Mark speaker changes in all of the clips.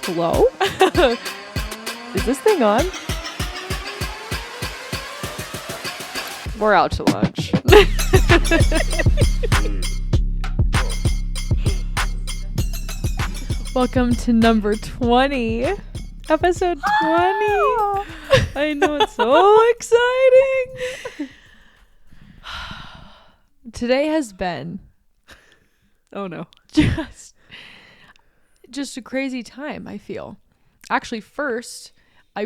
Speaker 1: Hello? Is this thing on? We're out to lunch. Welcome to number 20. Episode 20. I know, it's so exciting. Today has been,
Speaker 2: oh no,
Speaker 1: just a crazy time, I feel. Actually, first, I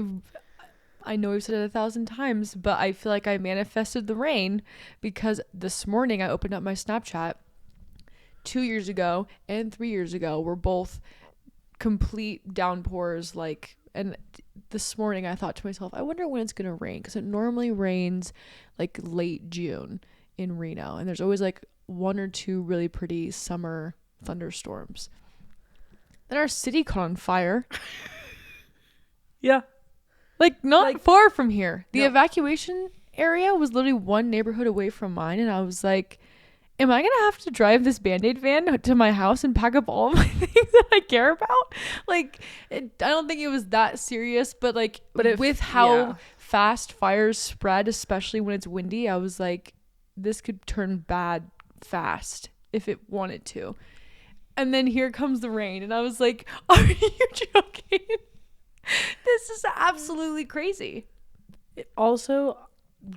Speaker 1: know we've said it 1,000 times, but I feel like I manifested the rain because this morning I opened up my Snapchat. 2 years ago and 3 years ago were both complete downpours, and this morning I thought to myself, I wonder when it's gonna rain, because it normally rains like late June in Reno, and there's always like one or two really pretty summer thunderstorms. Then our city caught on fire.
Speaker 2: yeah,
Speaker 1: not far from here. The
Speaker 2: No.
Speaker 1: evacuation area was literally one neighborhood away from mine, and I was like, am I gonna have to drive this Band-Aid van to my house and pack up all of my things that I care about? I don't think it was that serious, but with how fast fires spread, especially when it's windy, I was like, this could turn bad fast if it wanted to. And then here comes the rain, and I was like, are you joking? This is absolutely crazy.
Speaker 2: Also,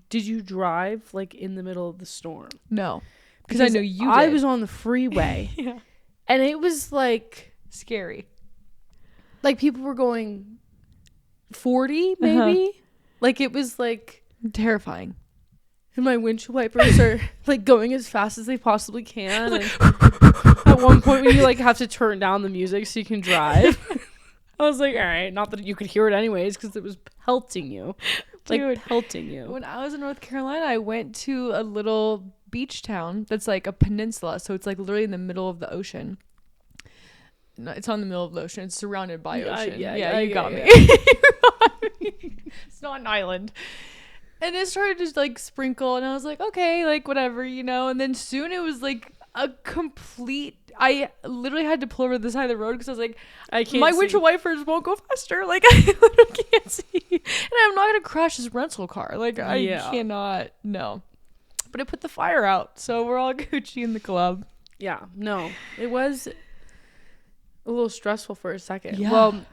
Speaker 2: did you drive in the middle of the storm?
Speaker 1: No. Because I know you did.
Speaker 2: I was on the freeway.
Speaker 1: Yeah.
Speaker 2: And it was
Speaker 1: scary.
Speaker 2: People were going 40 maybe. It was
Speaker 1: terrifying.
Speaker 2: And my windshield wipers are going as fast as they possibly can. And at one point when you have to turn down the music so you can drive. I was like, all right, not that you could hear it anyways because it was pelting you.
Speaker 1: Dude,
Speaker 2: pelting you.
Speaker 1: When I was in North Carolina, I went to a little beach town that's like a peninsula, so it's literally in the middle of the ocean. No, it's on the middle of the ocean. It's surrounded by ocean. You got me. It's not an island. And it started to sprinkle, and I was like, okay, whatever, and then soon it was a complete, I literally had to pull over the side of the road because I was like, I can't my windshield wipers won't go faster. I literally can't see. And I'm not going to crash this rental car. I cannot, no. But it put the fire out, so we're all Gucci in the club.
Speaker 2: Yeah, no. It was a little stressful for a second.
Speaker 1: Yeah.
Speaker 2: Well,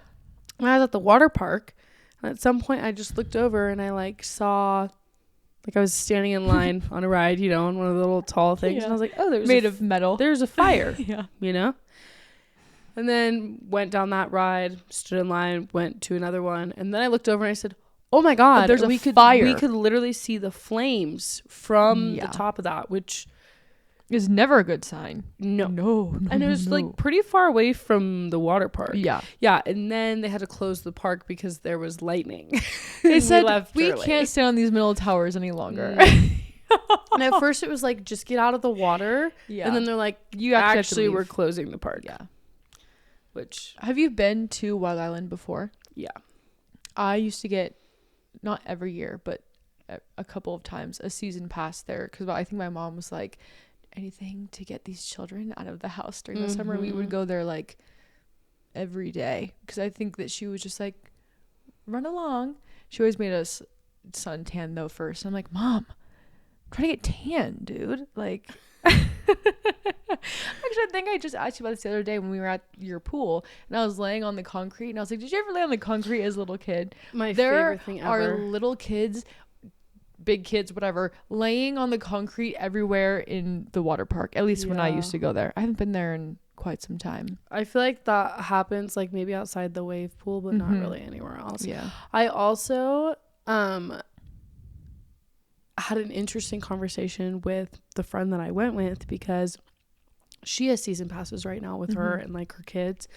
Speaker 2: when I was at the water park, at some point I just looked over and I saw, I was standing in line on a ride, on one of the little tall things. Yeah. And I was like, oh, there's
Speaker 1: made of metal.
Speaker 2: There's a fire.
Speaker 1: Yeah.
Speaker 2: And then went down that ride, stood in line, went to another one. And then I looked over and I said, oh my God,
Speaker 1: there's a fire.
Speaker 2: We could literally see the flames from the top of that, which
Speaker 1: is never a good sign. No.
Speaker 2: And it was pretty far away from the water park.
Speaker 1: Yeah.
Speaker 2: Yeah. And then they had to close the park because there was lightning.
Speaker 1: They said we can't stay on these middle towers any longer.
Speaker 2: And at first it was just get out of the water. Yeah. And then they're like, you actually we're closing the park.
Speaker 1: Yeah.
Speaker 2: Which,
Speaker 1: have you been to Wild Island before?
Speaker 2: Yeah.
Speaker 1: I used to get, not every year, but a couple of times, a season pass there because I think my mom was like, anything to get these children out of the house during the summer. We would go there every day because I think that she was just run along. She always made us suntan though first. I'm like, Mom, I'm trying to get tan, dude. Actually, I think I just asked you about this the other day when we were at your pool and I was laying on the concrete and I was like, did you ever lay on the concrete as a little kid?
Speaker 2: My favorite thing ever.
Speaker 1: There are little kids, big kids, whatever, laying on the concrete everywhere in the water park, at least when I used to go there. I haven't been there in quite some time.
Speaker 2: I feel like that happens maybe outside the wave pool, but not really anywhere else.
Speaker 1: Yeah.
Speaker 2: I also had an interesting conversation with the friend that I went with because she has season passes right now with her and her kids.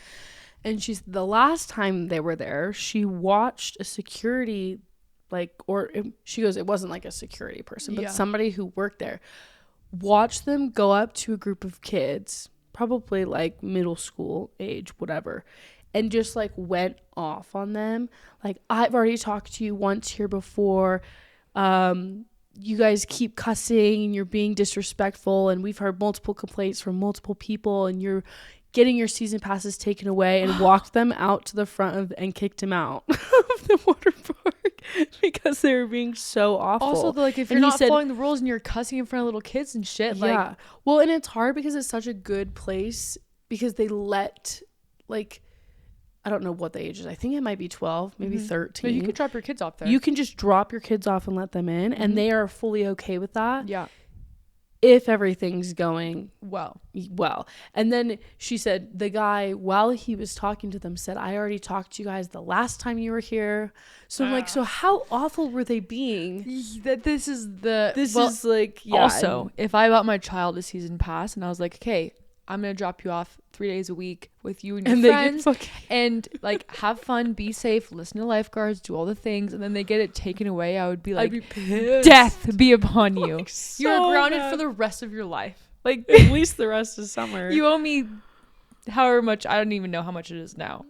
Speaker 2: And the last time they were there, she watched a security she goes, it wasn't a security person, but somebody who worked there, watched them go up to a group of kids, probably middle school age, whatever, and just went off on them. I've already talked to you once here before. You guys keep cussing and you're being disrespectful, and we've heard multiple complaints from multiple people, and you're getting your season passes taken away and walked them out to the front of and kicked them out of the water park because they were being so awful.
Speaker 1: Also, like, if you're not following the rules and you're cussing in front of little kids and shit, like,
Speaker 2: well, and it's hard because it's such a good place because they let, like, I don't know what the age is. I think it might be 12, maybe 13.
Speaker 1: But you can drop your kids off there.
Speaker 2: You can just drop your kids off and let them in, and they are fully okay with that.
Speaker 1: Yeah.
Speaker 2: If everything's going
Speaker 1: well.
Speaker 2: And then she said the guy, while he was talking to them, said, I already talked to you guys the last time you were here. So I'm like, so how awful were they being?
Speaker 1: This is like,
Speaker 2: yeah.
Speaker 1: Also, if I bought my child a season pass and I was like, okay, I'm going to drop you off 3 days a week with you and your friends and like have fun, be safe, listen to lifeguards, do all the things, and then they get it taken away, I would be like,
Speaker 2: I'd be pissed.
Speaker 1: Death be upon you.
Speaker 2: Like, so
Speaker 1: you're grounded for the rest of your life.
Speaker 2: Like at least the rest of summer.
Speaker 1: You owe me however much, I don't even know how much it is now,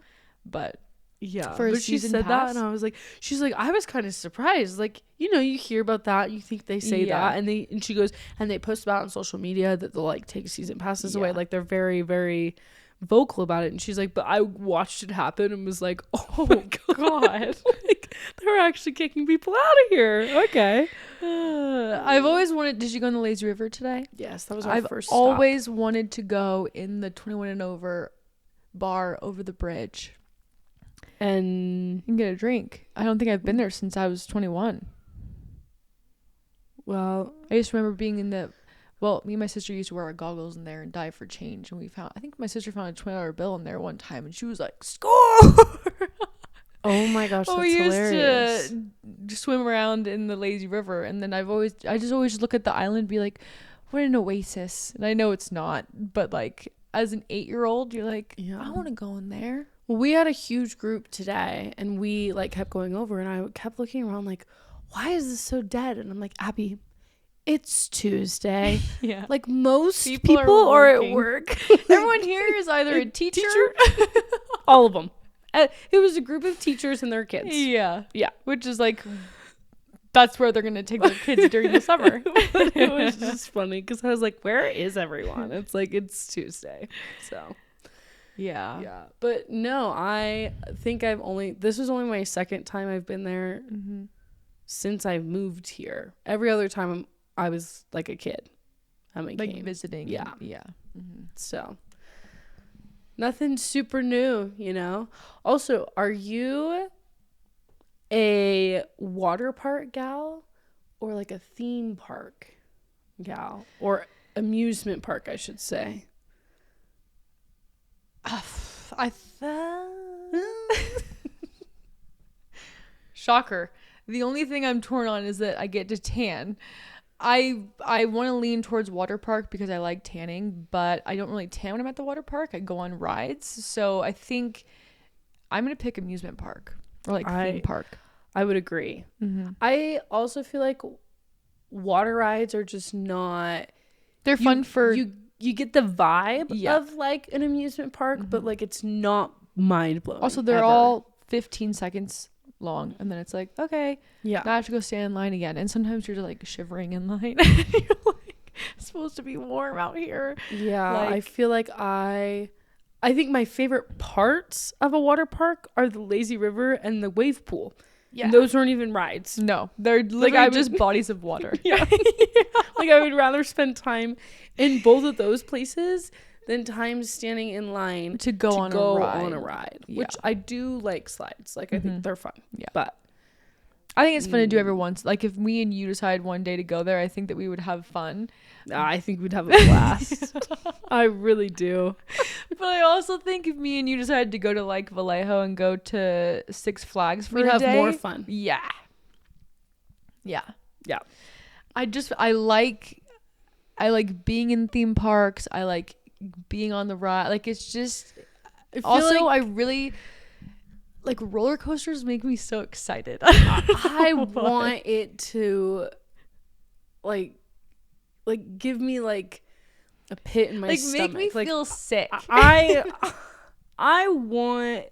Speaker 1: but
Speaker 2: yeah. But she said that and I was like, she's like, I was kind of surprised. Like, you know, you hear about that, you think they say that, and she goes, and they post about it on social media that they'll like take season passes away. Like they're very, very vocal about it. And she's like, but I watched it happen and was like, oh my god. Like they're actually kicking people out of here. Okay.
Speaker 1: I've always wanted, did you go in the lazy river today?
Speaker 2: Yes, that was our first stop.
Speaker 1: I've always wanted to go in the 21 and over bar over the bridge and get a drink. I don't think I've been there since I was 21.
Speaker 2: Well,
Speaker 1: I just remember being in the, well, me and my sister used to wear our goggles in there and dive for change, and I think my sister found a $20 bill in there one time, and she was like, score!
Speaker 2: Oh my gosh, that's
Speaker 1: hilarious. We used to swim around in the lazy river, and then I just always look at the island and be like, what an oasis. And I know it's not, but like as an 8-year-old, you're like, I want to go in there.
Speaker 2: Well, we had a huge group today, and we like kept going over, and I kept looking around like, why is this so dead? And I'm like, Abby, it's Tuesday.
Speaker 1: Yeah.
Speaker 2: Like most people are at work.
Speaker 1: Everyone here is either a teacher.
Speaker 2: All of them. It was a group of teachers and their kids.
Speaker 1: Yeah. Yeah. Which is like, that's where they're going to take their kids during the summer.
Speaker 2: But it was just funny because I was like, where is everyone? It's like, it's Tuesday. So. Yeah. But no, I think this was only my second time I've been there since I've moved here. Every other time I was like a kid.
Speaker 1: Like visiting.
Speaker 2: Yeah.
Speaker 1: Yeah.
Speaker 2: So nothing super new, you know? Also, are you a water park gal or like a theme park gal or amusement park, I should say?
Speaker 1: Shocker. The only thing I'm torn on is that I get to tan. I want to lean towards water park because I like tanning, but I don't really tan when I'm at the water park. I go on rides. So I think I'm going to pick amusement park or like theme park.
Speaker 2: I would agree. I also feel like water rides are just not...
Speaker 1: They're fun for...
Speaker 2: You get the vibe of like an amusement park, but like it's not mind-blowing.
Speaker 1: Also, they're all 15 seconds long, and then it's like, okay, now I have to go stand in line again. And sometimes you're like shivering in line. And you're like, it's supposed to be warm out here.
Speaker 2: Yeah, like, I feel like I think my favorite parts of a water park are the lazy river and the wave pool. Yeah, and those weren't even rides.
Speaker 1: No, they're literally just bodies of water.
Speaker 2: Yeah. Like I would rather spend time in both of those places than time standing in line
Speaker 1: to go on a ride.
Speaker 2: Yeah. Which I do like slides. Like I think they're fun.
Speaker 1: Yeah,
Speaker 2: but
Speaker 1: I think it's fun to do every once. Like if me and you decide one day to go there, I think that we would have fun.
Speaker 2: I think we'd have a blast. I really do.
Speaker 1: But I also think if me and you decided to go to like Vallejo and go to Six Flags for
Speaker 2: we'd
Speaker 1: a
Speaker 2: have
Speaker 1: day,
Speaker 2: more fun.
Speaker 1: Yeah. I like being in theme parks. I like being on the ride. Like it's just also I really like roller coasters make me so excited.
Speaker 2: I want it to like give me like a pit in my stomach.
Speaker 1: Make me feel sick.
Speaker 2: I want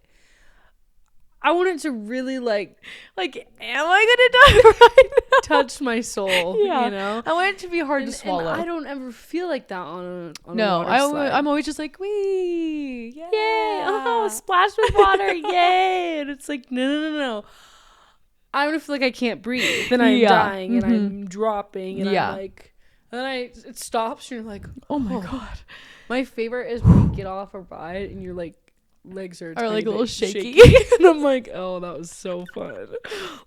Speaker 2: I wanted to really like,
Speaker 1: am I gonna die right now?
Speaker 2: Touch my soul,
Speaker 1: yeah.
Speaker 2: you know?
Speaker 1: I want it to be hard to swallow.
Speaker 2: And I don't ever feel like that on a
Speaker 1: no,
Speaker 2: water slide.
Speaker 1: I'm always just like, wee,
Speaker 2: yay, oh, splash with water, yay. And it's like, no. I'm gonna feel like I can't breathe. Then I'm dying and I'm dropping and I'm like, and then it stops and you're like,
Speaker 1: oh my God.
Speaker 2: My favorite is when you get off a ride and you're like, legs are
Speaker 1: like a little shaky.
Speaker 2: And I'm like, oh, that was so fun.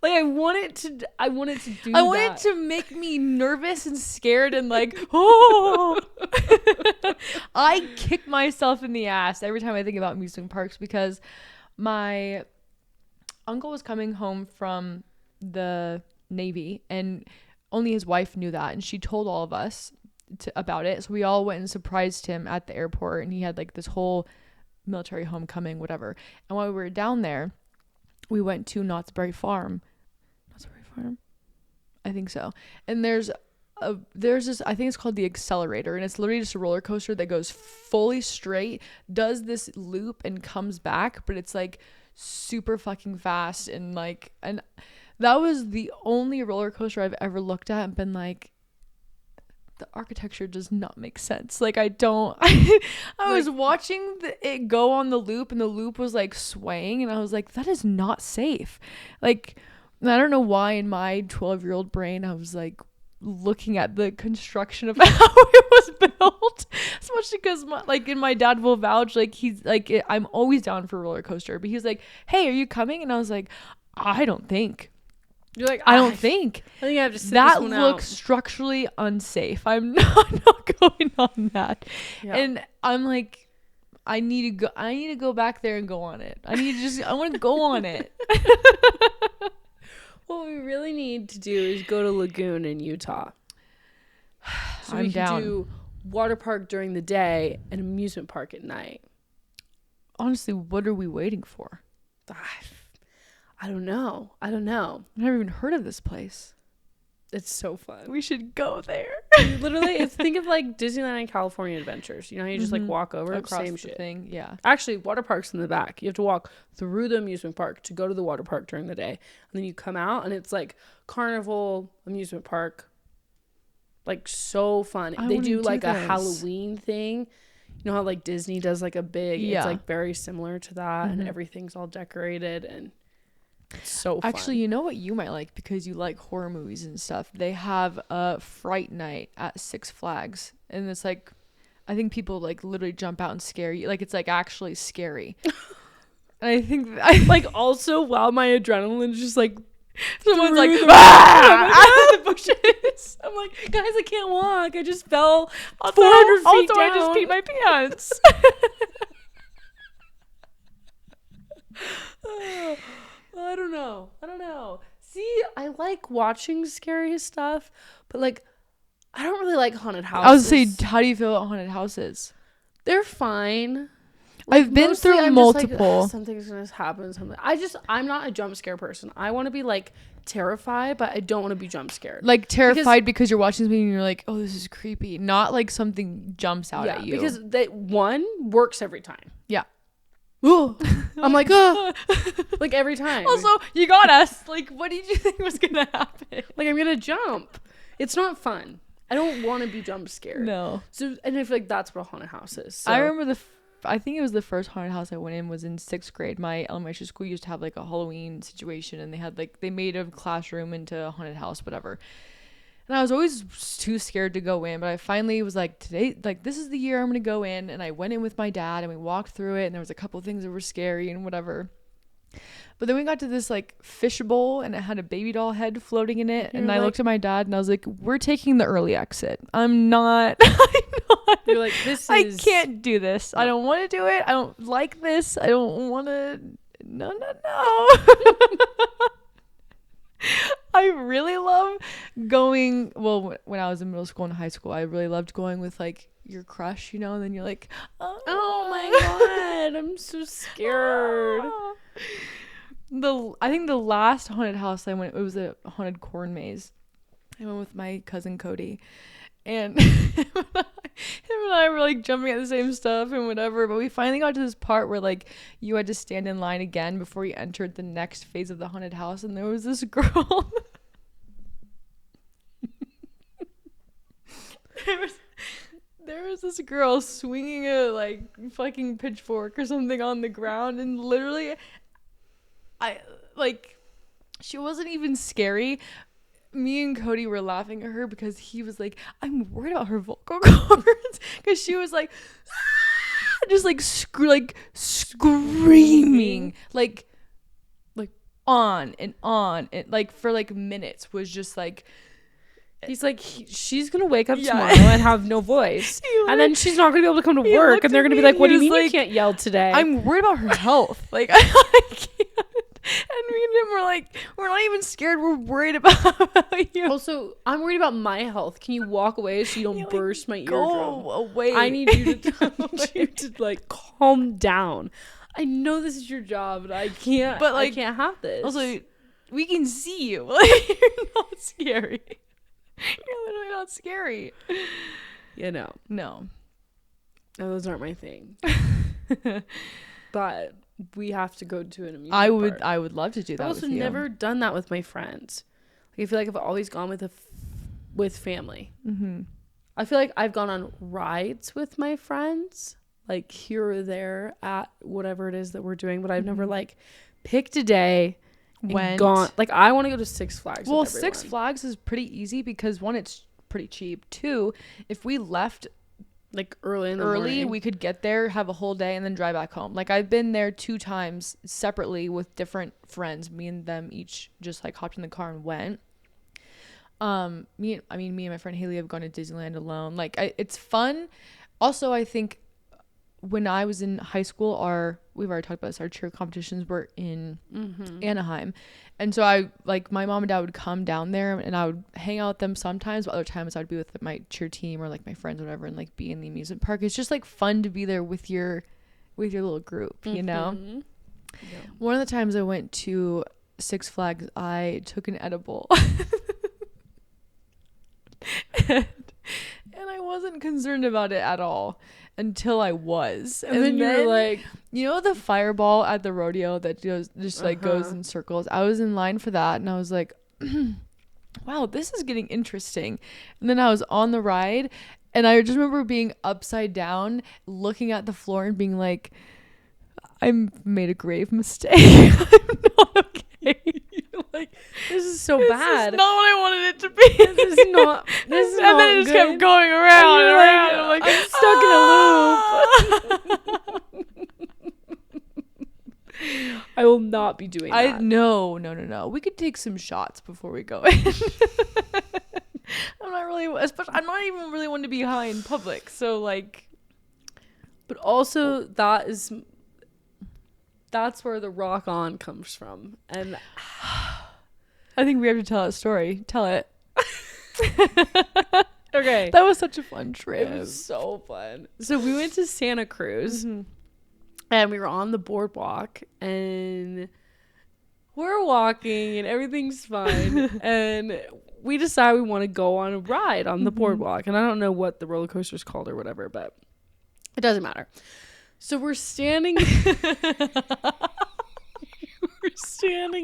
Speaker 2: Like I want it to
Speaker 1: want it to make me nervous and scared and like, oh. I kick myself in the ass every time I think about amusement parks because my uncle was coming home from the Navy and only his wife knew that, and she told all of us about it. So we all went and surprised him at the airport, and he had like this whole military homecoming, whatever. And while we were down there, we went to Knott's Berry Farm, I think so. And there's this, I think it's called the Accelerator, and it's literally just a roller coaster that goes fully straight, does this loop and comes back, but it's like super fucking fast. And like, and that was the only roller coaster I've ever looked at and been like, the architecture does not make sense. Like I was watching it go on the loop, and the loop was like swaying, and I was like, that is not safe. Like, I don't know why in my 12-year-old brain I was like looking at the construction of how it was built, especially because my dad will vouch, like he's like, I'm always down for a roller coaster, but he's like, hey, are you coming? And I was like, I don't think.
Speaker 2: You're like,
Speaker 1: I don't think.
Speaker 2: I think I have to sit
Speaker 1: that
Speaker 2: this one
Speaker 1: looks
Speaker 2: out.
Speaker 1: Structurally unsafe. I'm not going on that. Yeah. And I'm like, I need to go back there and go on it. I want to go on it.
Speaker 2: What we really need to do is go to Lagoon in Utah. So we can do water park during the day and amusement park at night.
Speaker 1: Honestly, what are we waiting for?
Speaker 2: I don't know. I've
Speaker 1: never even heard of this place.
Speaker 2: It's so fun.
Speaker 1: We should go there.
Speaker 2: Literally, think of like Disneyland and California Adventures. You know how you just like walk over
Speaker 1: across
Speaker 2: same
Speaker 1: the
Speaker 2: shit
Speaker 1: thing. Yeah.
Speaker 2: Actually, water park's in the back. You have to walk through the amusement park to go to the water park during the day, and then you come out and it's like carnival amusement park. Like so fun. They do like a Halloween thing. You know how like Disney does like a big. Yeah. It's like very similar to that, and everything's all decorated and. It's so fun.
Speaker 1: Actually, you know what you might like because you like horror movies and stuff? They have a Fright Night at Six Flags, and it's like, I think people like literally jump out and scare you. Like it's like actually scary. And I think
Speaker 2: like also while my adrenaline's just like
Speaker 1: someone's like out
Speaker 2: of the bushes. I'm like, guys, I can't walk. I just fell 400 feet down.
Speaker 1: I just peed my pants.
Speaker 2: I don't know. See, I like watching scary stuff, but like, I don't really like haunted houses.
Speaker 1: I was saying, how do you feel about haunted houses?
Speaker 2: They're fine. Like,
Speaker 1: I've been through multiple.
Speaker 2: Like, something's gonna happen. I'm not a jump scare person. I want to be like terrified, but I don't want to be jump scared.
Speaker 1: Like terrified because you're watching something and you're like, oh, this is creepy. Not like something jumps out at you.
Speaker 2: Because one works every time.
Speaker 1: Yeah.
Speaker 2: Ooh. I'm like, oh, like every time.
Speaker 1: Also, you got us. Like, what did you think was gonna happen?
Speaker 2: Like, I'm gonna jump. It's not fun. I don't want to be jump scared.
Speaker 1: No.
Speaker 2: So, and I feel like that's what a haunted house is. So.
Speaker 1: I remember I think it was the first haunted house I went in was in 6th grade. My elementary school used to have like a Halloween situation, and they made a classroom into a haunted house, whatever. And I was always too scared to go in, but I finally was like, today, like, this is the year I'm going to go in. And I went in with my dad and we walked through it, and there was a couple of things that were scary and whatever. But then we got to this like fish bowl, and it had a baby doll head floating in it. And I looked at my dad and I was like, we're taking the early exit. I'm not.
Speaker 2: You're like,
Speaker 1: I can't do this. I don't want to do it. I don't like this. I don't want to. No. I really love going, well, when I was in middle school and high school, I really loved going with like your crush, you know, and then you're like,
Speaker 2: oh my God, I'm so scared.
Speaker 1: I think the last haunted house I went, it was a haunted corn maze. I went with my cousin Cody, and him and I were like jumping at the same stuff and whatever. But we finally got to this part where like you had to stand in line again before you entered the next phase of the haunted house. And there was this girl. There was this girl swinging a like fucking pitchfork or something on the ground, and literally she wasn't even scary. Me and Cody were laughing at her because he was like, I'm worried about her vocal cords, because she was like just like screaming like on and like for like minutes, was just like,
Speaker 2: he's like, she's gonna wake up tomorrow and have no voice, and then she's not gonna be able to come to work, and they're gonna be like, what do you mean like, you can't yell today?
Speaker 1: I'm worried about her health. Like I can't. And me and him were like, we're not even scared, we're worried about you.
Speaker 2: Also, I'm worried about my health. Can you walk away so you don't burst my eardrum?
Speaker 1: Go away.
Speaker 2: I need you to like calm down. I know this is your job, but I can't. But like, I can't have this.
Speaker 1: Also, we can see you. Like, you're not scary. You're literally not scary.
Speaker 2: You know.
Speaker 1: No,
Speaker 2: those aren't my thing. But we have to go to an amusement park.
Speaker 1: I would love to do that. I've also
Speaker 2: never done that with my friends. Like, I feel like I've always gone with family. Mm-hmm. I feel like I've gone on rides with my friends, like here or there at whatever it is that we're doing, but I've never like picked a day and gone. Like, I want to go to Six Flags.
Speaker 1: Well, Six Flags is pretty easy because one, it's pretty cheap. Two, if we left
Speaker 2: like early in the morning,
Speaker 1: we could get there, have a whole day, and then drive back home. Like, I've been there 2 times separately with different friends. Me and them each just like hopped in the car and went. Me and my friend Haley have gone to Disneyland alone. Like, it's fun. Also, I think when I was in high school, we've already talked about this, our cheer competitions were in Anaheim. And so my mom and dad would come down there, and I would hang out with them sometimes, but other times I'd be with my cheer team or like my friends or whatever, and like be in the amusement park. It's just like fun to be there with your little group, you know? Yeah. One of the times I went to Six Flags, I took an edible. and I wasn't concerned about it at all until I was. And then you're like, you know, the fireball at the rodeo that goes in circles. I was in line for that, and I was like, wow, this is getting interesting. And then I was on the ride, and I just remember being upside down, looking at the floor and being like, I made a grave mistake. I'm not okay.
Speaker 2: Like, this is so bad.
Speaker 1: This is not what I wanted it to be.
Speaker 2: This is not. This is
Speaker 1: and
Speaker 2: not
Speaker 1: then it just kept going around and around. And I'm like,
Speaker 2: I'm stuck in a loop. I will not be doing that.
Speaker 1: No. We could take some shots before we go in. I'm not even really one to be high in public. So like,
Speaker 2: but also that's where the rock on comes from. And
Speaker 1: I think we have to tell that story. Tell it.
Speaker 2: Okay.
Speaker 1: That was such a fun trip.
Speaker 2: It was so fun. So we went to Santa Cruz, and we were on the boardwalk, and we're walking and everything's fine. And we decide we want to go on a ride on the boardwalk. And I don't know what the roller coaster is called or whatever, but it doesn't matter. So we're standing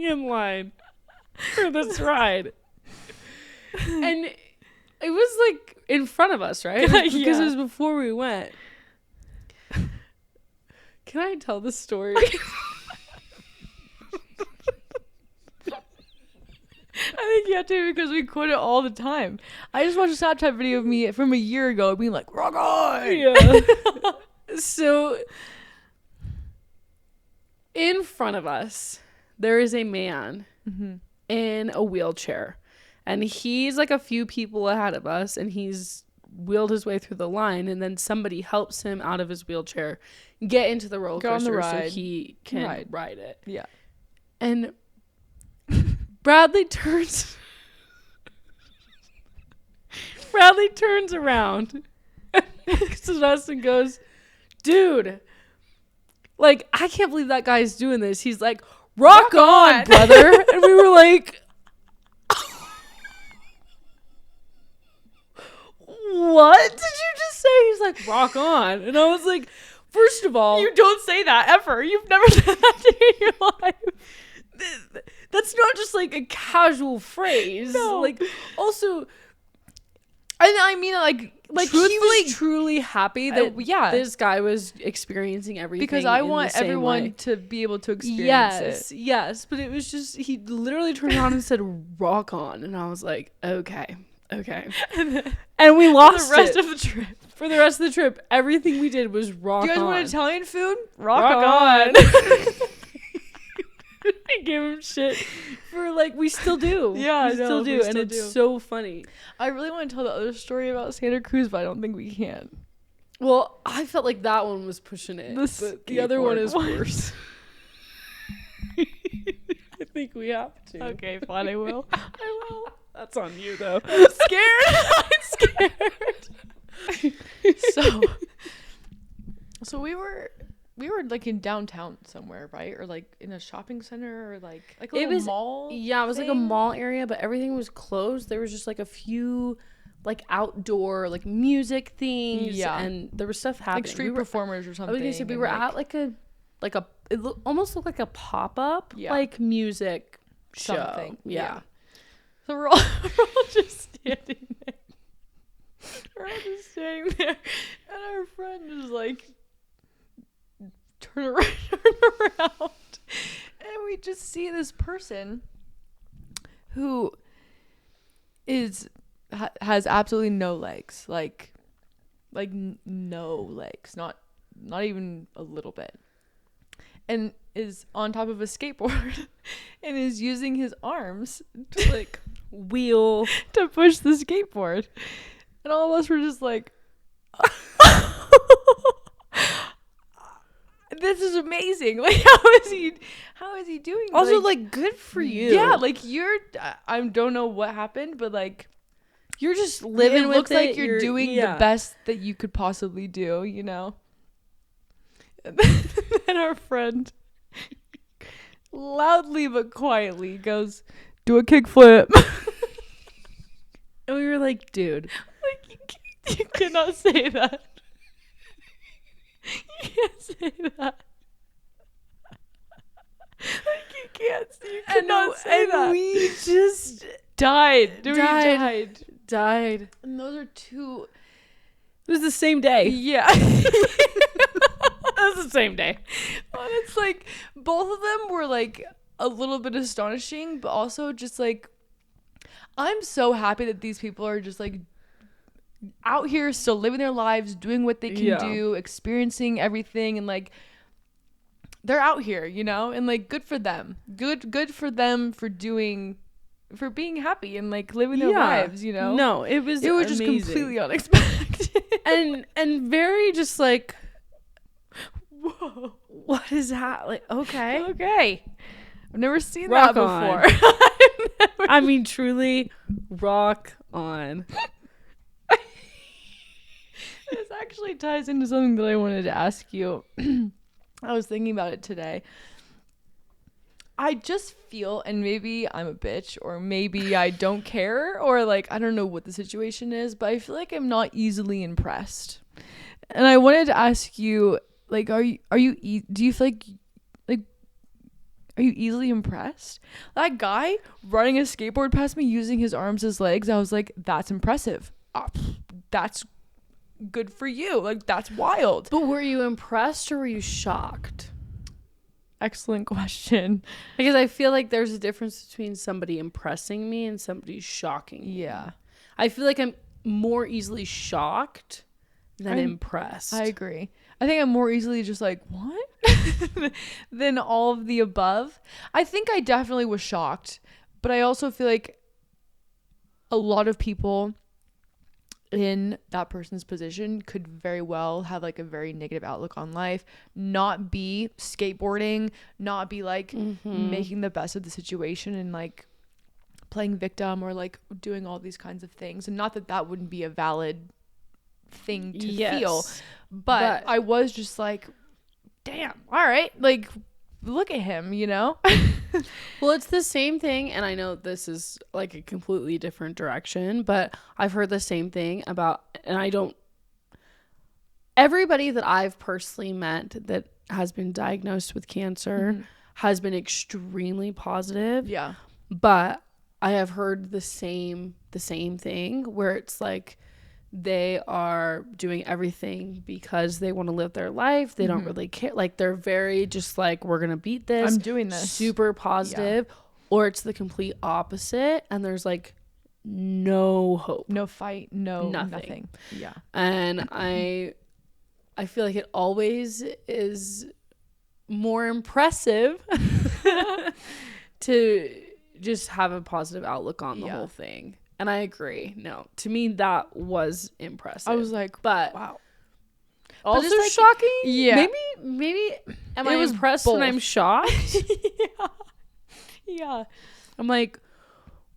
Speaker 2: in line for this ride. And it was like in front of us, right? Because it was before we went. Can I tell the story?
Speaker 1: I think you have to, because we quote it all the time. I just watched a Snapchat video of me from a year ago being like, rock on!
Speaker 2: Yeah. So, in front of us, there is a man in a wheelchair. And he's like a few people ahead of us, and he's wheeled his way through the line, and then somebody helps him out of his wheelchair, get into the roller coaster so he can ride it.
Speaker 1: Yeah.
Speaker 2: And Bradley turns around and looks at us and goes, dude, like, I can't believe that guy's doing this. He's like, rock on, brother. And we were like, what did you just say? say? He's like, rock on. And I was like, first of all,
Speaker 1: you don't say that ever. You've never said that to me in your life.
Speaker 2: That's not just like a casual phrase.
Speaker 1: No.
Speaker 2: Like, also,
Speaker 1: and I mean, like
Speaker 2: he was truly happy that this guy was experiencing everything,
Speaker 1: because I want everyone to be able to experience it.
Speaker 2: Yes, but it was just, he literally turned around and said, rock on. And I was like, okay. And we lost
Speaker 1: the rest of the trip.
Speaker 2: For the rest of the trip, everything we did was rock on.
Speaker 1: Do you guys want Italian food?
Speaker 2: Rock on. I gave him shit for, like, we still do.
Speaker 1: Yeah,
Speaker 2: we still do. And it's so funny.
Speaker 1: I really want to tell the other story about Santa Cruz, but I don't think we can.
Speaker 2: Well, I felt like that one was pushing it. But the other one is worse. I think we have to.
Speaker 1: Okay, fine, I will.
Speaker 2: I will. That's on you, though.
Speaker 1: I'm scared. So we were like in downtown somewhere, right? Or like in a shopping center, or like a little mall.
Speaker 2: Yeah, it was like a mall area, but everything was closed. There was just like a few like outdoor like music things, and there was stuff happening.
Speaker 1: Like street performers or something.
Speaker 2: I was gonna say we were at like a almost looked like a pop-up like music show.
Speaker 1: Something.
Speaker 2: Yeah.
Speaker 1: So we're all just standing there. We're all just standing there, and our friend is like, turn around, and we just see this person who has absolutely no legs, like no legs, not even a little bit, and is on top of a skateboard and is using his arms to like wheel to push the skateboard, and all of us were just like, this is amazing. Like, how is he doing?
Speaker 2: Also, like good for you.
Speaker 1: Yeah, like I don't know what happened, but like
Speaker 2: you're just living with it.
Speaker 1: It looks like you're doing the best that you could possibly do, you know? And then our friend loudly but quietly goes, do a kickflip.
Speaker 2: And we were like, dude,
Speaker 1: like you cannot say that. You can't say that. Like you cannot say that.
Speaker 2: And we just
Speaker 1: died.
Speaker 2: Died.
Speaker 1: And those are two.
Speaker 2: It was the same day.
Speaker 1: Yeah.
Speaker 2: It was the same day.
Speaker 1: Well, it's like both of them were like a little bit astonishing, but also just like, I'm so happy that these people are just like out here still living their lives, doing what they can do, experiencing everything, and like they're out here, you know, and like good for them. Good for them for being happy and like living their lives, you know.
Speaker 2: No, it was
Speaker 1: just completely unexpected.
Speaker 2: and very just like, whoa, what is that? Like, okay.
Speaker 1: I've never seen
Speaker 2: rock
Speaker 1: that
Speaker 2: before. I mean, truly, rock on.
Speaker 1: This actually ties into something that I wanted to ask you. I was thinking about it today. I just feel, and maybe I'm a bitch, or maybe I don't care, or like I don't know what the situation is, but I feel like I'm not easily impressed. And I wanted to ask you, like, do you feel like are you easily impressed? That guy running a skateboard past me using his arms as legs, I was like, that's impressive. That's good for you. Like, that's wild.
Speaker 2: But were you impressed or were you shocked?
Speaker 1: Excellent question.
Speaker 2: Because I feel like there's a difference between somebody impressing me and somebody shocking me.
Speaker 1: Yeah.
Speaker 2: I feel like I'm more easily shocked than impressed.
Speaker 1: I agree. I think I'm more easily just like, what? than all of the above. I think I definitely was shocked, but I also feel like a lot of people in that person's position could very well have like a very negative outlook on life, not be skateboarding, not be like making the best of the situation and like playing victim or like doing all these kinds of things. And not that that wouldn't be a valid thing to feel, but I was just like, damn, all right, like look at him, you know.
Speaker 2: Well, it's the same thing, and I know this is like a completely different direction, but I've heard the same thing about, and I don't everybody that I've personally met that has been diagnosed with cancer has been extremely positive.
Speaker 1: Yeah.
Speaker 2: But I have heard the same thing where it's like they are doing everything because they want to live their life. They don't really care. Like, they're very just like, we're going to beat this.
Speaker 1: I'm doing this.
Speaker 2: Super positive. Yeah. Or it's the complete opposite. And there's like no hope.
Speaker 1: No fight. No, nothing. Yeah.
Speaker 2: And I feel like it always is more impressive to just have a positive outlook on the whole thing. And I agree. No, to me, that was impressive.
Speaker 1: I was like,
Speaker 2: but
Speaker 1: wow.
Speaker 2: Also
Speaker 1: like,
Speaker 2: shocking.
Speaker 1: Yeah.
Speaker 2: Maybe am I impressed when I'm shocked?
Speaker 1: Yeah.
Speaker 2: I'm like,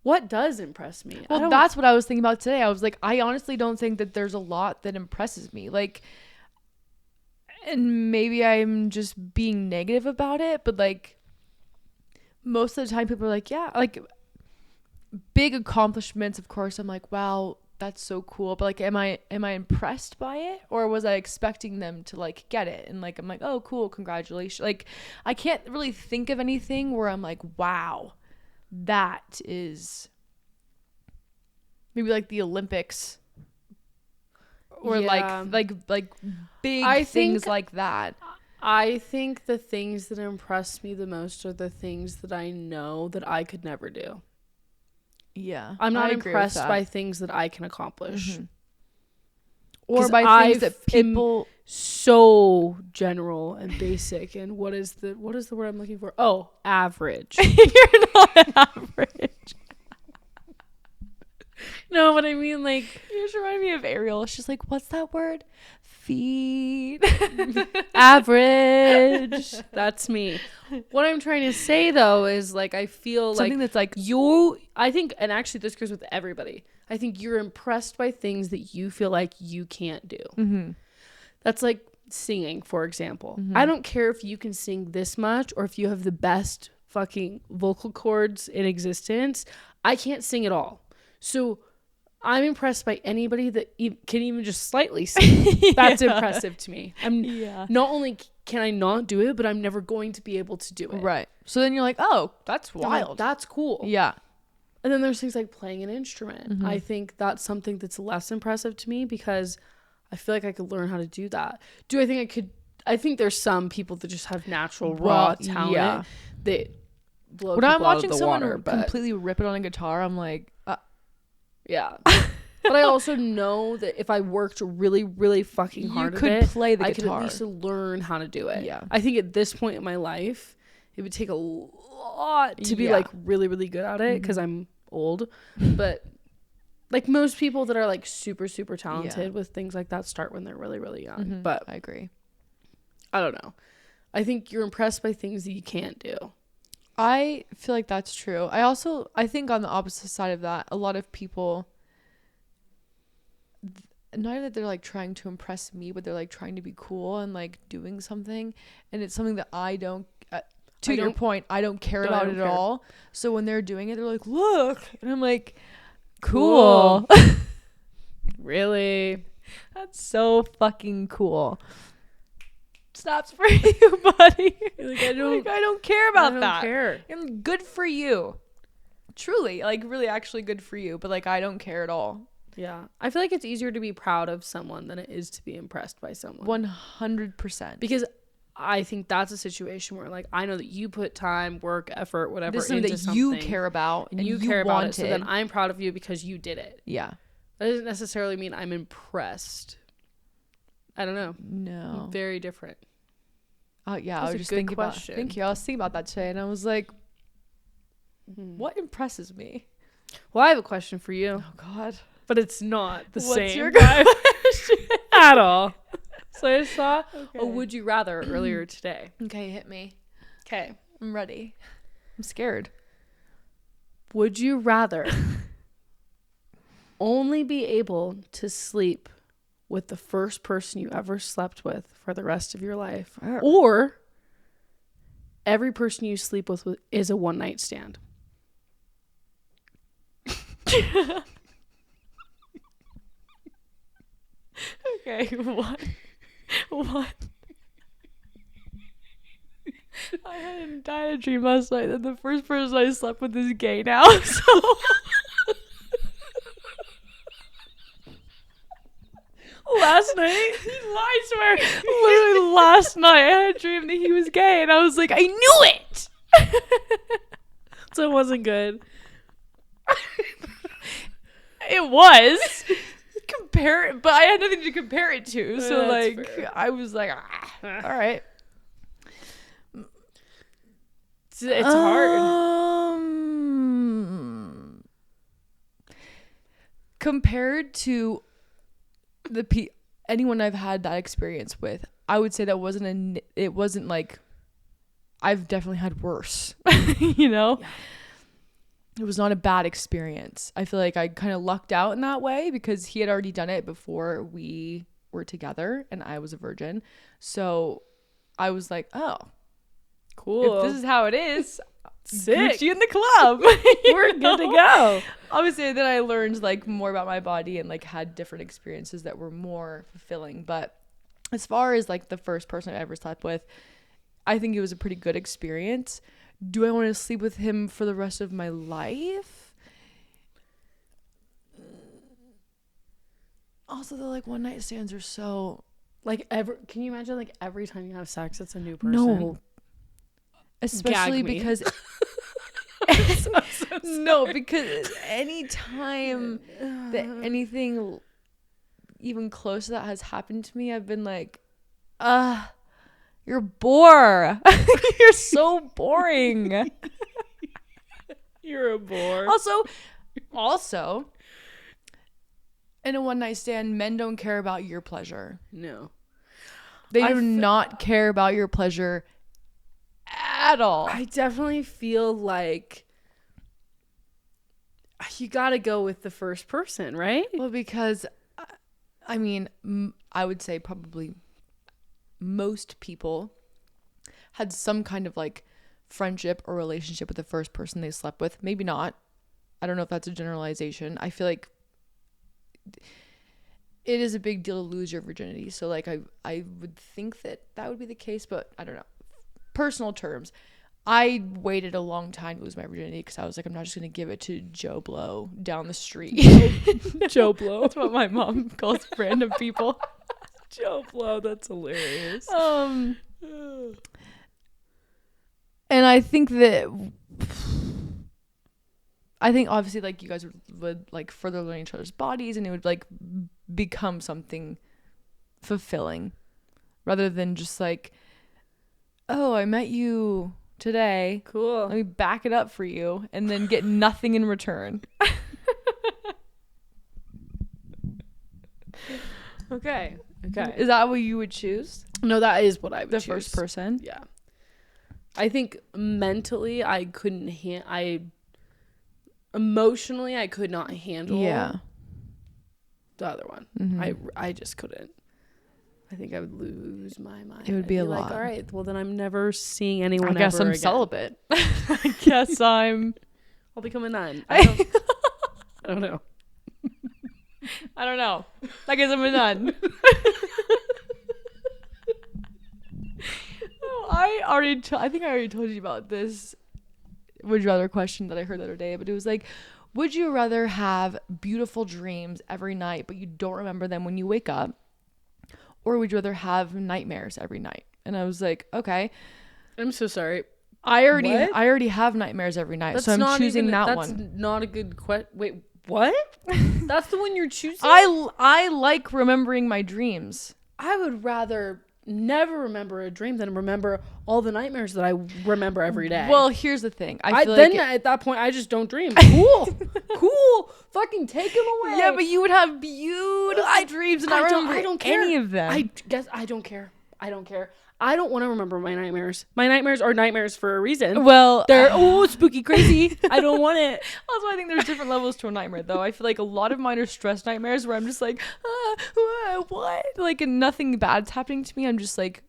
Speaker 2: what does impress me?
Speaker 1: Well, that's what I was thinking about today. I was like, I honestly don't think that there's a lot that impresses me. Like, and maybe I'm just being negative about it, but like, most of the time people are like, yeah, like, big accomplishments, of course, I'm like, wow, that's so cool. But like, am I impressed by it, or was I expecting them to like get it? And like, I'm like, oh, cool, congratulations. Like, I can't really think of anything where I'm like, wow, that is maybe like the Olympics, or like big things like that.
Speaker 2: I think the things that impress me the most are the things that I know that I could never do.
Speaker 1: Yeah.
Speaker 2: I'm not impressed by things that I can accomplish.
Speaker 1: Or by things that people
Speaker 2: so general and basic. And what is the word I'm looking for? Oh, average.
Speaker 1: You're not average.
Speaker 2: No, but I mean, like,
Speaker 1: you just remind me of Ariel. She's like, what's that word? Feed.
Speaker 2: Average. That's me. What I'm trying to say, though, is like, I feel
Speaker 1: something that's like
Speaker 2: I think, and actually this goes with everybody, I think you're impressed by things that you feel like you can't do. That's like singing, for example. I don't care if you can sing this much or if you have the best fucking vocal cords in existence. I can't sing at all. So I'm impressed by anybody that can even just slightly sing. That's impressive to me. Not only can I not do it, but I'm never going to be able to do it.
Speaker 1: Right. So then you're like, oh, that's wild.
Speaker 2: Like, that's cool.
Speaker 1: Yeah.
Speaker 2: And then there's things like playing an instrument. I think that's something that's less impressive to me because I feel like I could learn how to do that. Do I think I could? I think there's some people that just have natural raw talent. Yeah. That blow
Speaker 1: when I'm watching
Speaker 2: out of the
Speaker 1: someone
Speaker 2: water,
Speaker 1: completely rip it on a guitar, I'm like,
Speaker 2: yeah. But I also know that if I worked really, really fucking hard
Speaker 1: at it, play the guitar.
Speaker 2: I could at least learn how to do it.
Speaker 1: Yeah.
Speaker 2: I think at this point in my life, it would take a lot to be like really, really good at it because I'm old. But like most people that are like super, super talented with things like that start when they're really, really young. But
Speaker 1: I agree.
Speaker 2: I don't know. I think you're impressed by things that you can't do.
Speaker 1: I feel like that's true. I think on the opposite side of that, a lot of people, not that they're like trying to impress me, but they're like trying to be cool and like doing something, and it's something that I don't, to your point, I don't care about it at all. So when they're doing it, they're like, look, and I'm like, cool.
Speaker 2: Really?
Speaker 1: That's so fucking cool. Snaps for you, buddy.
Speaker 2: Like, I don't
Speaker 1: care about that.
Speaker 2: I don't care.
Speaker 1: And good for you. Truly, like really actually good for you, but like I don't care at all.
Speaker 2: Yeah. I feel like it's easier to be proud of someone than it is to be impressed by someone.
Speaker 1: 100%.
Speaker 2: Because I think that's a situation where like I know that you put time, work, effort, whatever
Speaker 1: this is something that you care about and you
Speaker 2: care about it.
Speaker 1: So
Speaker 2: then I'm proud of you because you did it.
Speaker 1: Yeah.
Speaker 2: That doesn't necessarily mean I'm impressed. I don't know.
Speaker 1: No.
Speaker 2: Very different.
Speaker 1: Oh yeah, I was just thinking about. Thank you. I was thinking about that today, and I was like, "What impresses me?"
Speaker 2: Well, I have a question for you.
Speaker 1: Oh God,
Speaker 2: but it's not the same.
Speaker 1: What's your question
Speaker 2: at all? So I saw a "Would you rather" earlier today.
Speaker 1: Okay, hit me.
Speaker 2: Okay,
Speaker 1: I'm ready. I'm scared.
Speaker 2: Would you rather only be able to sleep with the first person you ever slept with for the rest of your life, or every person you sleep with is a one-night stand?
Speaker 1: Okay, what? What? I had a dream last night that the first person I slept with is gay now. So
Speaker 2: last night?
Speaker 1: I swear, literally last night I had a dream that he was gay, and I was like, I knew it.
Speaker 2: So it wasn't good.
Speaker 1: It was. Compare it, but I had nothing to compare it to. So like, fair. I was like, all right.
Speaker 2: It's hard.
Speaker 1: Compared to anyone I've had that experience with, I would say that it wasn't like, I've definitely had worse. You know? Yeah. It was not a bad experience. I feel like I kind of lucked out in that way because he had already done it before we were together and I was a virgin. So I was like, oh, cool. If this is how it is, sick. Gucci in the club.
Speaker 2: We're good to go.
Speaker 1: Obviously, then I learned like more about my body and like had different experiences that were more fulfilling. But as far as like the first person I ever slept with, I think it was a pretty good experience. Do I want to sleep with him for the rest of my life? Also, the like one night stands are so
Speaker 2: like can you imagine like every time you have sex it's a new person?
Speaker 1: No. Especially because no, because anytime that anything even close to that has happened to me, I've been like, you're bore. You're so boring.
Speaker 2: You're a bore.
Speaker 1: Also, in a one night stand, men don't care about your pleasure.
Speaker 2: No.
Speaker 1: They do not care about your pleasure at all.
Speaker 2: I definitely feel like you gotta go with the first person, right?
Speaker 1: Well, because I mean, I would say probably most people had some kind of like friendship or relationship with the first person they slept with. Maybe not. I don't know if that's a generalization. I feel like it is a big deal to lose your virginity. So like I would think that would be the case, but I don't know. Personal terms, I waited a long time to lose my virginity because I was like, I'm not just going to give it to Joe Blow down the street.
Speaker 2: Joe Blow.
Speaker 1: That's what my mom calls random people.
Speaker 2: Joe Blow, that's hilarious.
Speaker 1: And I think obviously like you guys would like further learn each other's bodies and it would like become something fulfilling rather than just like, oh, I met you today.
Speaker 2: Cool.
Speaker 1: Let me back it up for you and then get nothing in return.
Speaker 2: Okay.
Speaker 1: Is that what you would choose?
Speaker 2: No, that is what I would choose.
Speaker 1: The first person?
Speaker 2: Yeah. I think mentally I couldn't emotionally I could not handle the other one. Mm-hmm. I just couldn't. I think I would lose my mind.
Speaker 1: It would be a lot.
Speaker 2: Like, all right, well then I'm never seeing anyone.
Speaker 1: I guess
Speaker 2: ever
Speaker 1: I'm
Speaker 2: again.
Speaker 1: celibate. I guess I'll
Speaker 2: become a nun. I don't know.
Speaker 1: I don't know. I guess I'm a nun. I think I already told you about this would you rather question that I heard the other day, but it was like, would you rather have beautiful dreams every night but you don't remember them when you wake up, or would you rather have nightmares every night? And I was like, okay,
Speaker 2: I'm so sorry,
Speaker 1: I already have nightmares every night. That's so I'm choosing that one.
Speaker 2: That's not a good question. Wait, what? That's the one you're choosing?
Speaker 1: I like remembering my dreams.
Speaker 2: I would rather never remember a dream than remember all the nightmares that I remember every day.
Speaker 1: Well, here's the thing. I feel
Speaker 2: like at that point I just don't dream. Cool. Fucking take them away.
Speaker 1: Yeah, but you would have beautiful dreams and I don't care any of them.
Speaker 2: I guess I don't care. I don't want to remember my nightmares. My nightmares are nightmares for a reason.
Speaker 1: Well,
Speaker 2: they're spooky crazy. I don't want it.
Speaker 1: Also, I think there's different levels to a nightmare, though. I feel like a lot of mine are stress nightmares where I'm just like, what? Like, and nothing bad's happening to me. I'm just like,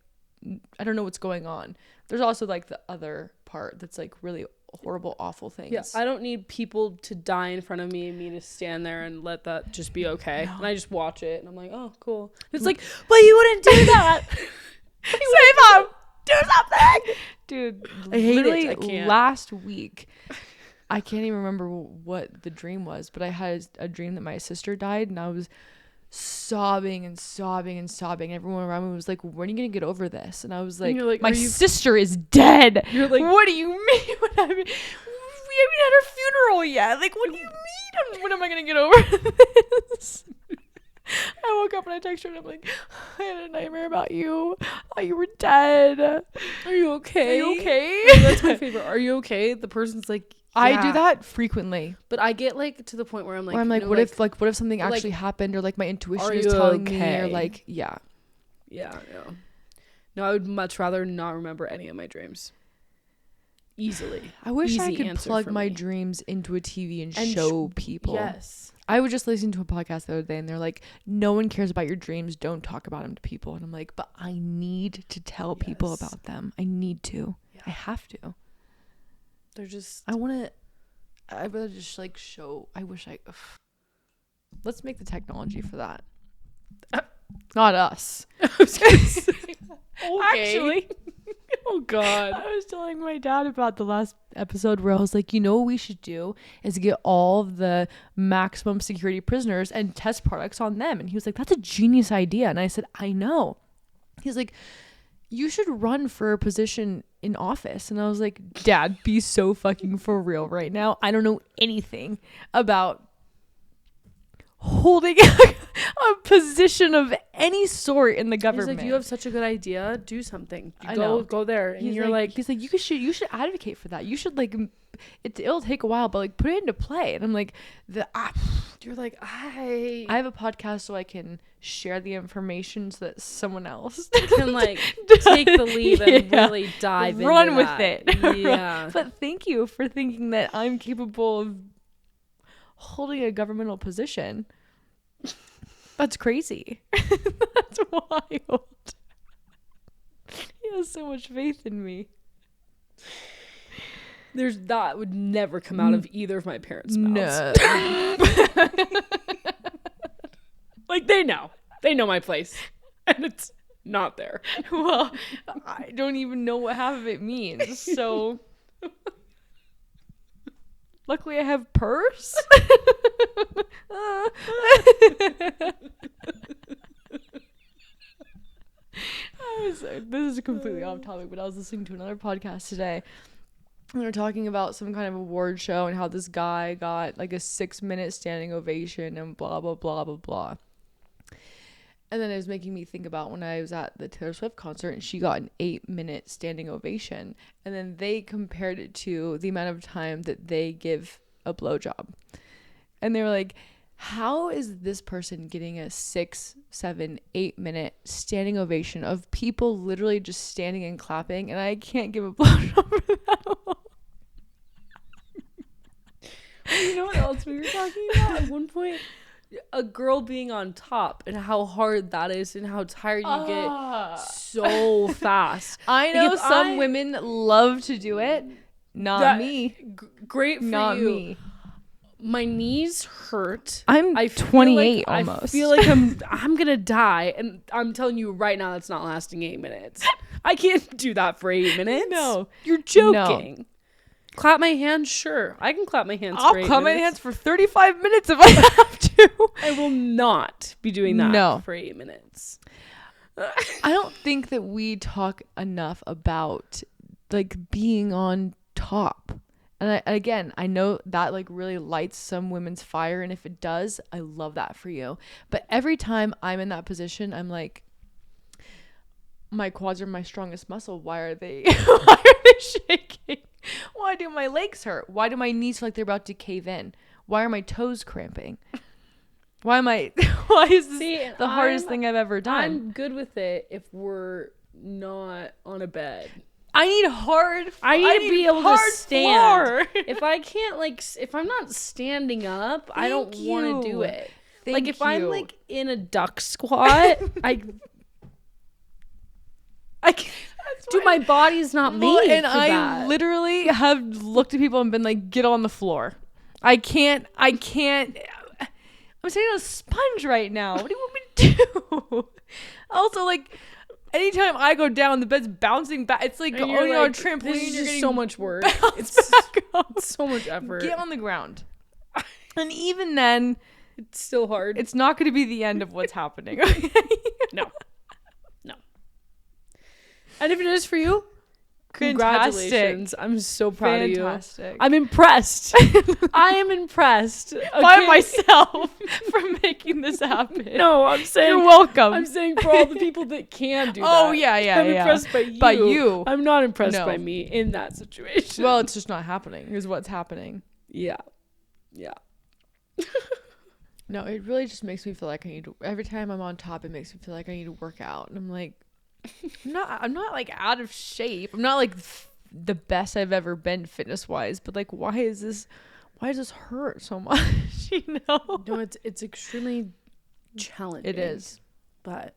Speaker 1: I don't know what's going on. There's also like the other part that's like really horrible, awful things.
Speaker 2: Yeah, I don't need people to die in front of me and me to stand there and let that just be okay. No. And I just watch it and I'm like, oh, cool. It's like, but you wouldn't do that.
Speaker 1: Save him! Do something! Dude,
Speaker 2: I hate
Speaker 1: literally
Speaker 2: it. I can't.
Speaker 1: Last week, I can't even remember what the dream was, but I had a dream that my sister died and I was sobbing and sobbing and sobbing. Everyone around me was like, when are you gonna get over this? And I was like, my sister is dead. You're like, what do you mean? We haven't had her funeral yet. Like, what do you mean? When am I gonna get over this? I woke up and I texted her and I'm like, I had a nightmare about you. Oh, you were dead.
Speaker 2: Are you okay?
Speaker 1: Are you okay?
Speaker 2: That's my favorite. Are you okay? The person's like, yeah.
Speaker 1: I do that frequently.
Speaker 2: But I get like to the point where I'm like,
Speaker 1: what if something actually happened, or like my intuition is telling me, or like, yeah.
Speaker 2: No, I would much rather not remember any of my dreams. Easily.
Speaker 1: I wish I could plug my dreams into a TV and show people.
Speaker 2: Yes.
Speaker 1: I was just listening to a podcast the other day and they're like, no one cares about your dreams. Don't talk about them to people. And I'm like, but I need to tell people about them. I need to. Yeah. I have to.
Speaker 2: They're just...
Speaker 1: I'd rather just like show... Let's make the technology for that. Not us.
Speaker 2: I was gonna say,
Speaker 1: actually...
Speaker 2: Oh God.
Speaker 1: I was telling my dad about the last episode where I was like, what we should do is get all of the maximum security prisoners and test products on them. And he was like, that's a genius idea. And I said, I know. He's like, you should run for a position in office. And I was like, Dad, be so fucking for real right now. I don't know anything about holding a position of any sort in the government.
Speaker 2: He's like, you have such a good idea. Do something. Go there. And
Speaker 1: he's like, you should advocate for that. You should like, it'll take a while, but like put it into play. And I'm like,
Speaker 2: you're like,
Speaker 1: I have a podcast so I can share the information so that someone else
Speaker 2: can like take the lead and really dive into
Speaker 1: run with it.
Speaker 2: Yeah.
Speaker 1: But thank you for thinking that I'm capable of holding a governmental position. That's crazy. That's wild. He has so much faith in me.
Speaker 2: That would never come out of either of my parents' mouths.
Speaker 1: No.
Speaker 2: Like they know my place and it's not there.
Speaker 1: Well, I don't even know what half of it means, so luckily I have purse. This is completely off topic, but I was listening to another podcast today and they were talking about some kind of award show and how this guy got like a 6-minute standing ovation and blah blah blah blah blah. And then it was making me think about when I was at the Taylor Swift concert and she got an 8-minute standing ovation. And then they compared it to the amount of time that they give a blowjob. And they were like, how is this person getting a 6, 7, 8-minute standing ovation of people literally just standing and clapping, and I can't give a blowjob for that long?
Speaker 2: You know what else we were talking about at one point? A girl being on top and how hard that is and how tired you get so fast.
Speaker 1: I know some women love to do it. Not me.
Speaker 2: Great for
Speaker 1: not
Speaker 2: you.
Speaker 1: Me.
Speaker 2: My knees hurt.
Speaker 1: I'm 28 almost.
Speaker 2: I feel like I'm gonna die, and I'm telling you right now, that's not lasting 8 minutes. I can't do that for 8 minutes.
Speaker 1: No,
Speaker 2: you're joking. No. Clap my hands, sure. I can clap my hands.
Speaker 1: I'll clap my hands for 35 minutes if I have to.
Speaker 2: I will not be doing that for 8 minutes.
Speaker 1: I don't think that we talk enough about like being on top. And I know that like really lights some women's fire, and if it does, I love that for you. But every time I'm in that position, I'm like, my quads are my strongest muscle. Why are they shaking? Why do my legs hurt? Why do my knees feel like they're about to cave in? Why are my toes cramping? Why is this the hardest thing I've ever done?
Speaker 2: I'm good with it if we're not on a bed.
Speaker 1: I need to be able to stand.
Speaker 2: If I can't, if I'm not standing up, I don't want to do it. If I'm like in a duck squat, I can't. Dude, my body's not made
Speaker 1: and
Speaker 2: for
Speaker 1: I
Speaker 2: that.
Speaker 1: literally have looked at people and been like, get on the floor. I can't. I'm sitting on a sponge right now. What do you want me to do? Also, like, anytime I go down, the bed's bouncing back. It's like going on a trampoline.
Speaker 2: This is just so much work.
Speaker 1: It's
Speaker 2: so much effort.
Speaker 1: Get on the ground. And even then,
Speaker 2: it's still hard.
Speaker 1: It's not going to be the end of what's happening.
Speaker 2: No. And if it is for you, congratulations. I'm so proud of you. I'm impressed. I am impressed. Okay?
Speaker 1: By myself for making this happen.
Speaker 2: No, I'm saying
Speaker 1: you're welcome.
Speaker 2: I'm saying for all the people that can do that.
Speaker 1: Oh, yeah.
Speaker 2: I'm impressed by you.
Speaker 1: By you.
Speaker 2: I'm not impressed by me in that situation.
Speaker 1: Well, it's just not happening is what's happening.
Speaker 2: Yeah.
Speaker 1: No, it really just makes me feel like I need to, every time I'm on top, it makes me feel like I need to work out. And I'm like, I'm not like out of shape. I'm not like the best I've ever been fitness wise, but like, why does this hurt so much?
Speaker 2: No, it's extremely challenging.
Speaker 1: It is.
Speaker 2: But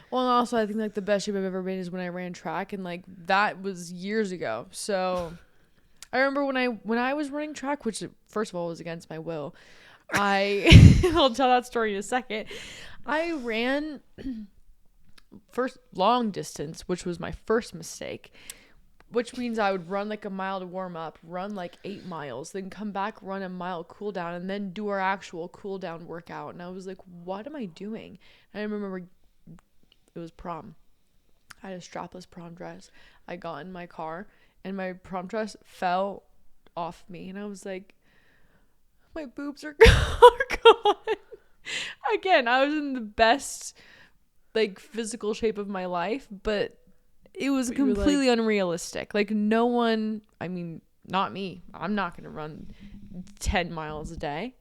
Speaker 1: well, and also I think like the best shape I've ever been is when I ran track, and like that was years ago. So I remember when I was running track, which first of all was against my will. I'll tell that story in a second. I ran first long distance, which was my first mistake, which means I would run like a mile to warm up, run like 8 miles, then come back, run a mile cool down, and then do our actual cool down workout. And I was like, what am I doing? And I remember it was prom. I had a strapless prom dress. I got in my car and my prom dress fell off me, and I was like, my boobs are gone. Again, I was in the best like physical shape of my life, but it was completely unrealistic. Like no one, I mean, not me. I'm not going to run 10 miles a day.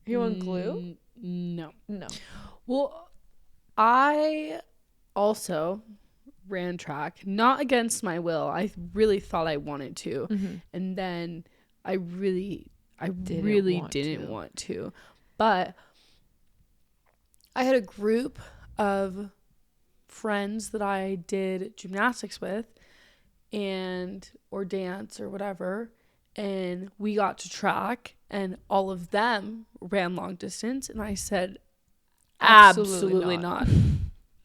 Speaker 1: Are you on glue?
Speaker 2: No.
Speaker 1: Well,
Speaker 2: I also ran track, not against my will. I really thought I wanted to. Mm-hmm. And then I really didn't want to. But I had a group of friends that I did gymnastics with or dance or whatever, and we got to track, and all of them ran long distance, and I said absolutely not.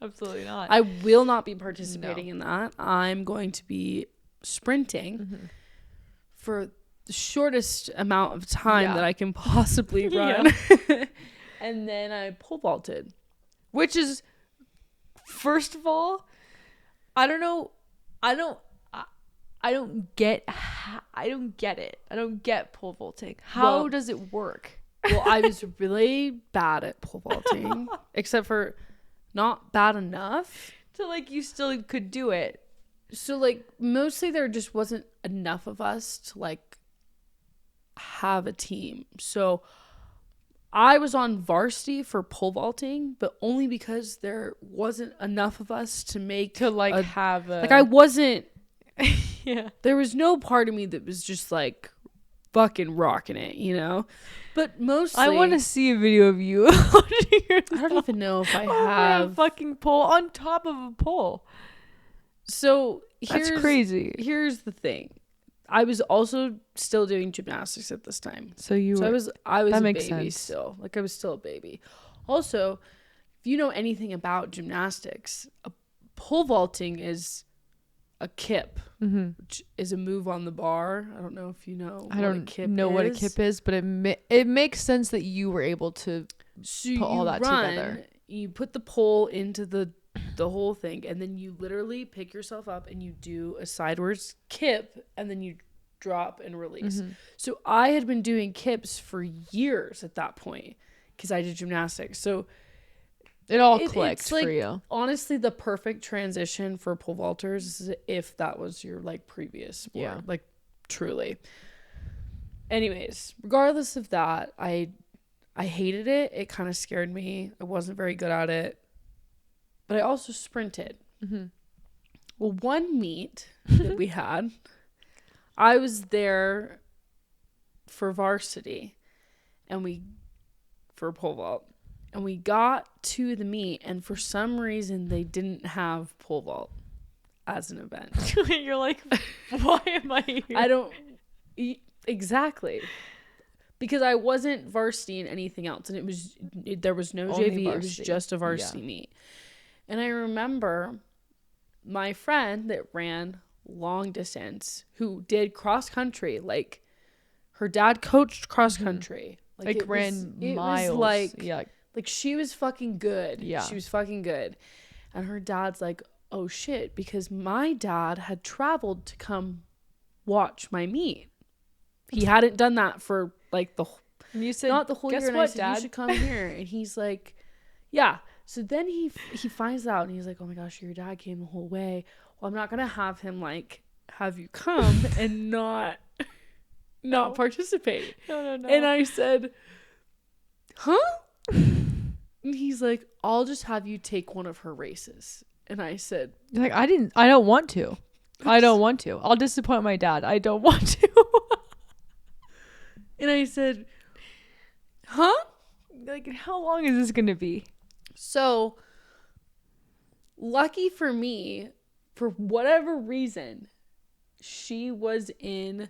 Speaker 1: Absolutely not.
Speaker 2: I will not be participating in that. I'm going to be sprinting for the shortest amount of time that I can possibly run. And then I pole vaulted,
Speaker 1: which is, first of all, I don't know. I don't get it. I don't get pole vaulting. How does it work?
Speaker 2: Well, I was really bad at pole vaulting, except for not bad enough.
Speaker 1: So like you still could do it.
Speaker 2: So like mostly there just wasn't enough of us to like have a team. So I was on varsity for pole vaulting, but only because there wasn't enough of us to make
Speaker 1: have a,
Speaker 2: like I wasn't
Speaker 1: yeah.
Speaker 2: There was no part of me that was just like fucking rocking it, you know? But mostly
Speaker 1: I want to see a video of you.
Speaker 2: I don't even know if I have
Speaker 1: a fucking pole on top of a pole.
Speaker 2: So
Speaker 1: that's crazy.
Speaker 2: Here's the thing. I was also still doing gymnastics at this time.
Speaker 1: I was that
Speaker 2: a
Speaker 1: makes
Speaker 2: baby
Speaker 1: sense.
Speaker 2: still. Like I was still a baby. Also, if you know anything about gymnastics, pole vaulting is a kip, which is a move on the bar. I don't know if you know.
Speaker 1: I don't know what a kip is, but it makes sense that you were able to put all that together.
Speaker 2: You put the pole into the whole thing, and then you literally pick yourself up and you do a sideways kip, and then you drop and release. So I had been doing kips for years at that point because I did gymnastics. So
Speaker 1: it all clicked for you.
Speaker 2: Honestly, the perfect transition for pole vaulters is if that was your like previous sport.
Speaker 1: Yeah.
Speaker 2: Like truly. Anyways, regardless of that, I hated it. It kind of scared me. I wasn't very good at it. But I also sprinted. Well, one meet that we had, I was there for varsity for pole vault. And we got to the meet, and for some reason, they didn't have pole vault as an event.
Speaker 1: You're like, why am I here?
Speaker 2: I don't exactly, because I wasn't varsity in anything else, and there was no
Speaker 1: Only
Speaker 2: JV.
Speaker 1: varsity.
Speaker 2: It was just a varsity meet. And I remember my friend that ran long distance, who did cross country, like her dad coached cross country,
Speaker 1: like
Speaker 2: it
Speaker 1: ran
Speaker 2: was,
Speaker 1: miles.
Speaker 2: It was like she was fucking good.
Speaker 1: Yeah,
Speaker 2: she was fucking good. And her dad's like, oh shit, because my dad had traveled to come watch my meet. He hadn't done that for like
Speaker 1: and you said,
Speaker 2: not the whole
Speaker 1: guess
Speaker 2: year. And
Speaker 1: what,
Speaker 2: I said,
Speaker 1: Dad?
Speaker 2: You should come here. And he's like, yeah. So then he finds out, and he's like, oh my gosh, your dad came the whole way. Well, I'm not gonna have him like have you come and not participate.
Speaker 1: No.
Speaker 2: And I said, huh? And he's like, I'll just have you take one of her races. And I said,
Speaker 1: like, I don't want to. I don't want to. I'll disappoint my dad. I don't want to.
Speaker 2: And I said, huh?
Speaker 1: Like, how long is this going to be?
Speaker 2: So, lucky for me, for whatever reason, she was in,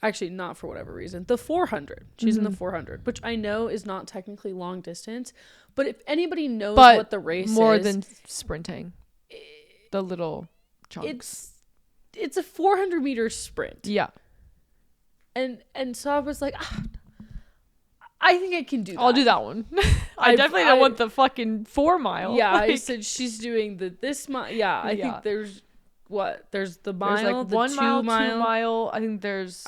Speaker 2: actually not for whatever reason, the 400. She's in the 400, which I know is not technically long distance. But if anybody knows what the race
Speaker 1: more
Speaker 2: is.
Speaker 1: More than sprinting. The little chunks.
Speaker 2: It's a 400 meter sprint.
Speaker 1: Yeah.
Speaker 2: And so I was like, I think I can do that.
Speaker 1: I'll do that one. I definitely don't want the fucking 4 mile.
Speaker 2: Yeah, like, I said she's doing this mile. Yeah, I think there's the mile, there's like the
Speaker 1: 1 mile, 2
Speaker 2: mile.
Speaker 1: mile. I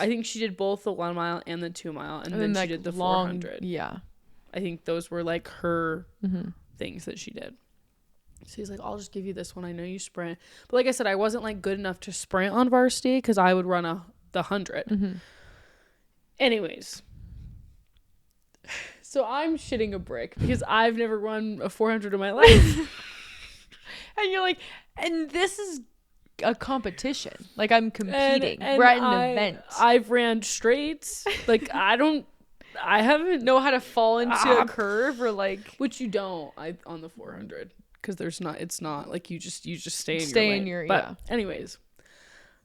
Speaker 1: think she
Speaker 2: did both the 1 mile and the 2 mile, and then she did the 400.
Speaker 1: Yeah,
Speaker 2: I think those were like her things that she did. So he's like, I'll just give you this one. I know you sprint, but like I said, I wasn't like good enough to sprint on varsity because I would run the 100. Anyways, so I'm shitting a brick because I've never run a 400 in my life.
Speaker 1: And you're like, and this is a competition. Like, I'm competing. We're at an event.
Speaker 2: I've ran straights. Like, I haven't
Speaker 1: know how to fall into a curve or like,
Speaker 2: which you don't on the 400 because it's not like you just stay in your lane.
Speaker 1: But
Speaker 2: yeah. Anyways,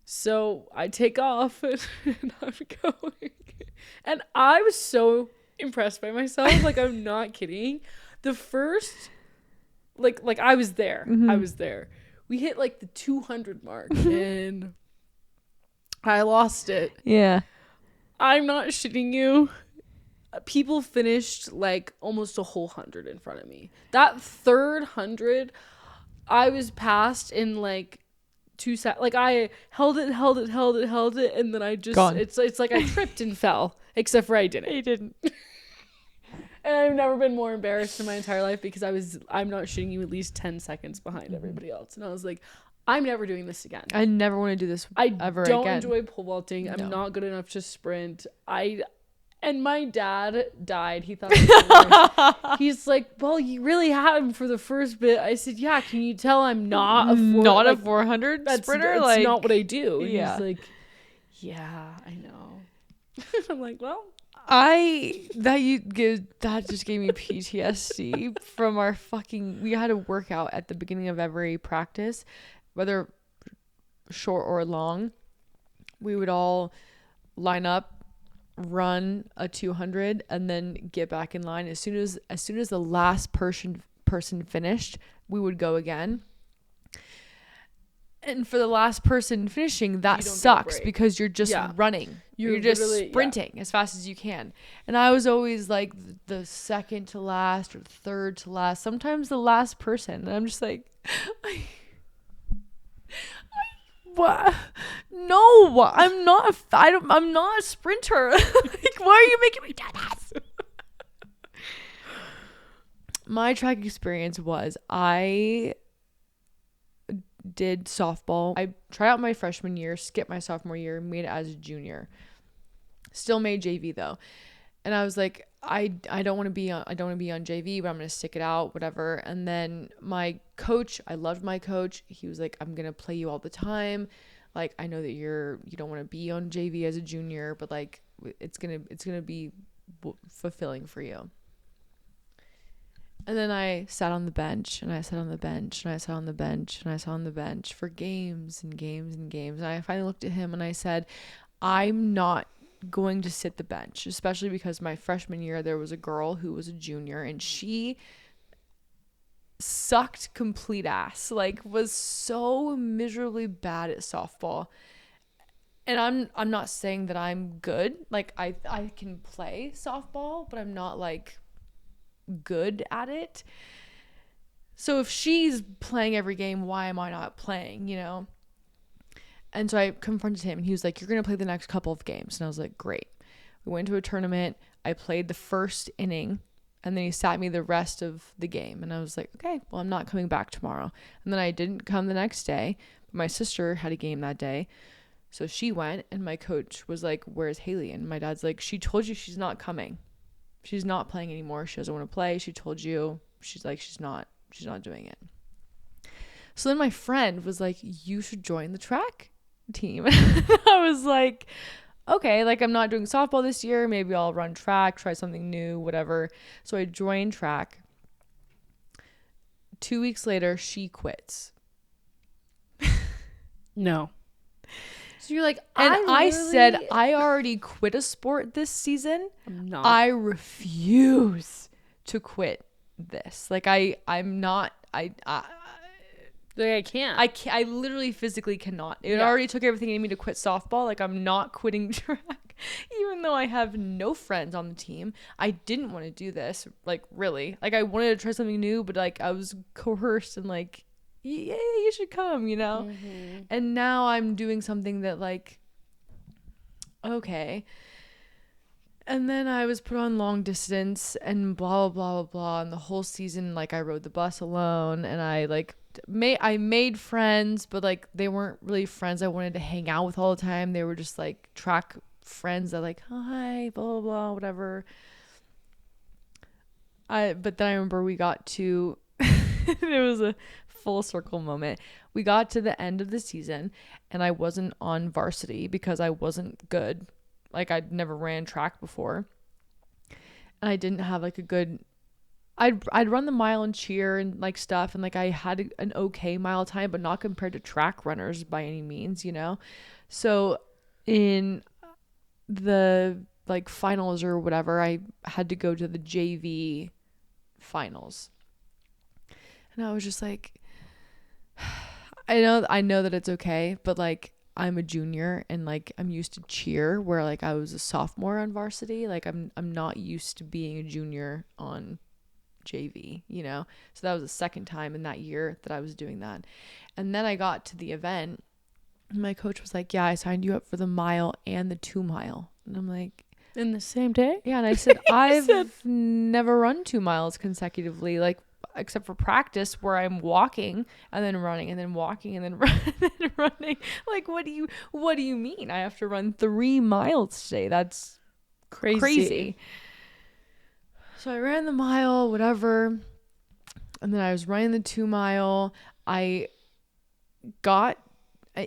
Speaker 2: so I take off and I'm going, and I was so impressed by myself. Like, I'm not kidding. The first, like I was there. I was there. We hit like the 200 mark and I lost it.
Speaker 1: Yeah.
Speaker 2: I'm not shitting you. People finished like almost a whole 100 in front of me. That third 100, I was passed in like 2 seconds. Like, I held it, and then I just
Speaker 1: Gone.
Speaker 2: It's like I tripped and fell, except for I didn't.
Speaker 1: You didn't.
Speaker 2: And I've never been more embarrassed in my entire life because I'm not shitting you, at least 10 seconds behind everybody else. And I was like, I'm never doing this again.
Speaker 1: I never want to do this ever again.
Speaker 2: I don't enjoy pole vaulting. I'm not good enough to sprint. And my dad died. He thought it was the worst. He's like, well, you really had him for the first bit. I said, yeah, can you tell I'm not a
Speaker 1: 400 sprinter?
Speaker 2: That's
Speaker 1: like,
Speaker 2: not what I do. And
Speaker 1: yeah.
Speaker 2: he's like, yeah, I know. I'm like, well.
Speaker 1: That just gave me PTSD from our we had a workout at the beginning of every practice, whether short or long. We would all line up, run a 200, and then get back in line. As soon as the last person finished, we would go again. And for the last person finishing, that sucks because you're just running. You're just sprinting as fast as you can. And I was always like the second to last or third to last, sometimes the last person. And I'm just like, what? No, I'm not a sprinter. Like, why are you making me do this? My track experience was I did softball. I tried out my freshman year, skipped my sophomore year, made it as a junior. Still made JV though. And I was like, I don't want to be on JV, but I'm going to stick it out, whatever. And then my coach, I loved my coach. He was like, I'm going to play you all the time. Like, I know that you don't want to be on JV as a junior, but like it's going to be fulfilling for you. And then I sat on the bench and I sat on the bench and I sat on the bench and I sat on the bench for games and games and games. And I finally looked at him and I said, I'm not going to sit the bench, especially because my freshman year there was a girl who was a junior and she sucked complete ass, like was so miserably bad at softball. And I'm not saying that I'm good. Like I can play softball, but I'm not like good at it. So if she's playing every game, why am I not playing, you know? And so I confronted him and he was like, you're going to play the next couple of games. And I was like, great. We went to a tournament. I played the first inning and then he sat me the rest of the game. And I was like, okay, well, I'm not coming back tomorrow. And then I didn't come the next day. My sister had a game that day. So she went and my coach was like, where's Haley? And my dad's like, she told you she's not coming. She's not playing anymore. She doesn't want to play. She told you. She's like, she's not doing it. So then my friend was like, you should join the track team. I was like, okay, like I'm not doing softball this year. Maybe I'll run track, try something new, whatever. So I joined track. 2 weeks later, she quits.
Speaker 2: No.
Speaker 1: So you're like, I said, I already quit a sport this season. I refuse to quit this. Like I'm not,
Speaker 2: like I can't.
Speaker 1: I literally physically cannot. It already took everything in me to quit softball. Like I'm not quitting track, even though I have no friends on the team. I didn't want to do this. Like really, like I wanted to try something new, but like I was coerced and like, yeah, you should come, you know? Mm-hmm. And now I'm doing something that like, okay. And then I was put on long distance and blah, blah, blah, blah. And the whole season, like I rode the bus alone and I like I made friends, but like they weren't really friends I wanted to hang out with all the time. They were just like track friends that like, oh, hi, blah, blah, blah, whatever. But then I remember we got to, it was a full circle moment. We got to the end of the season and I wasn't on varsity because I wasn't good. Like I'd never ran track before. And I didn't have like a good, I'd run the mile and cheer and like stuff. And like I had an okay mile time, but not compared to track runners by any means, you know? So in the like finals or whatever, I had to go to the JV finals. And I was just like, I know that it's okay, but like I'm a junior and like I'm used to cheer where like I was a sophomore on varsity. Like I'm not used to being a junior on JV, you know? So that was the second time in that year that I was doing that. And then I got to the event and my coach was like, yeah, I signed you up for the mile and the 2 mile. And I'm like,
Speaker 2: in the same day?
Speaker 1: Yeah. And I said, I've never run 2 miles consecutively. Like, except for practice where I'm walking and then running and then walking and then running. Like, what do you mean? I have to run 3 miles today. That's crazy. So I ran the mile, whatever. And then I was running the 2 mile. I got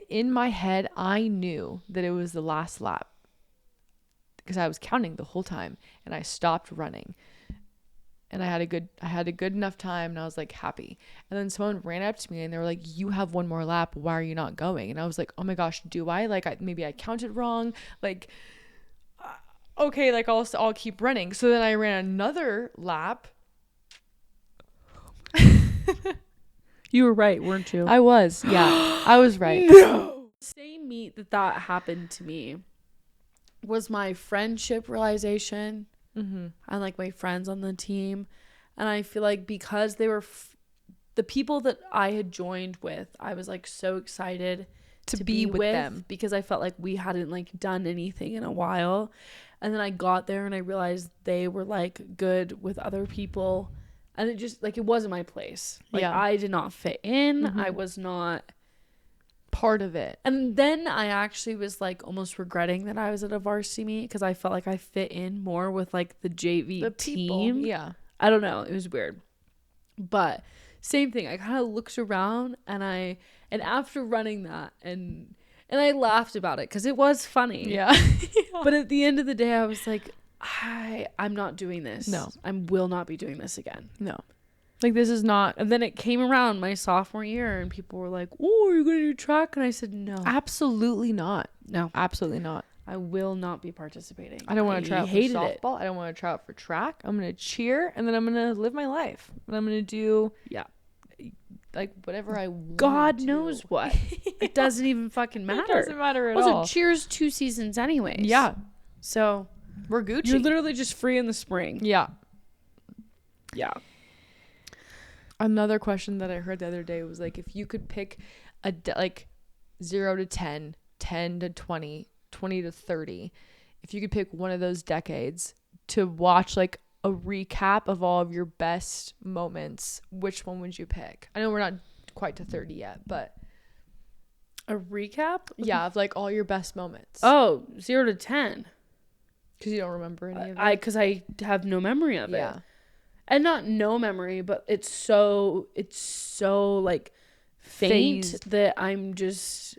Speaker 1: in my head, I knew that it was the last lap because I was counting the whole time and I stopped running. And I had a good enough time and I was like happy. And then someone ran up to me and they were like, you have 1 more lap. Why are you not going? And I was like, oh my gosh, do I? Like, maybe I counted wrong. Like, okay, like I'll keep running. So then I ran another lap.
Speaker 2: You were right, weren't you?
Speaker 1: I was. Yeah, I was right.
Speaker 2: No. Same meet that happened to me was my friendship realization. Mm-hmm. And like my friends on the team, and I feel like because they were the people that I had joined with, I was like so excited to be with them because I felt like we hadn't like done anything in a while. And then I got there and I realized they were like good with other people, and it just like it wasn't my place. Like I did not fit in. Mm-hmm. I was not
Speaker 1: part of it.
Speaker 2: And then I actually was like almost regretting that I was at a varsity meet because I felt like I fit in more with like the JV team.
Speaker 1: Yeah.
Speaker 2: I don't know. It was weird. But same thing. I kind of looked around and after running that and I laughed about it because it was funny.
Speaker 1: Yeah.
Speaker 2: But at the end of the day, I was like, I'm not doing this.
Speaker 1: No.
Speaker 2: I will not be doing this again.
Speaker 1: No. Like, this is not.
Speaker 2: And then it came around my sophomore year and people were like, oh, are you going to do track? And I said, no.
Speaker 1: Absolutely not.
Speaker 2: No.
Speaker 1: Absolutely not.
Speaker 2: I will not be participating.
Speaker 1: I don't want to try out for softball. I don't want to try out for track. I'm going to cheer, and then I'm going to live my life. And I'm going to do, like, whatever I want.
Speaker 2: God knows what. It doesn't even fucking matter. It
Speaker 1: doesn't matter at
Speaker 2: all.
Speaker 1: all.
Speaker 2: Also, cheers 2 seasons anyways.
Speaker 1: Yeah.
Speaker 2: So,
Speaker 1: we're Gucci.
Speaker 2: You're literally just free in the spring.
Speaker 1: Yeah.
Speaker 2: Yeah.
Speaker 1: Another question that I heard the other day was, like, if you could pick like 0 to 10, 10 to 20, 20 to 30, if you could pick one of those decades to watch, like, a recap of all of your best moments, which one would you pick? I know we're not quite to 30 yet, but
Speaker 2: a recap?
Speaker 1: Yeah, of, like, all your best moments.
Speaker 2: Oh, 0 to 10.
Speaker 1: Because you don't remember any of it?
Speaker 2: Because I have no memory of it. And not no memory, but it's so like faint
Speaker 1: Phased.
Speaker 2: that I'm just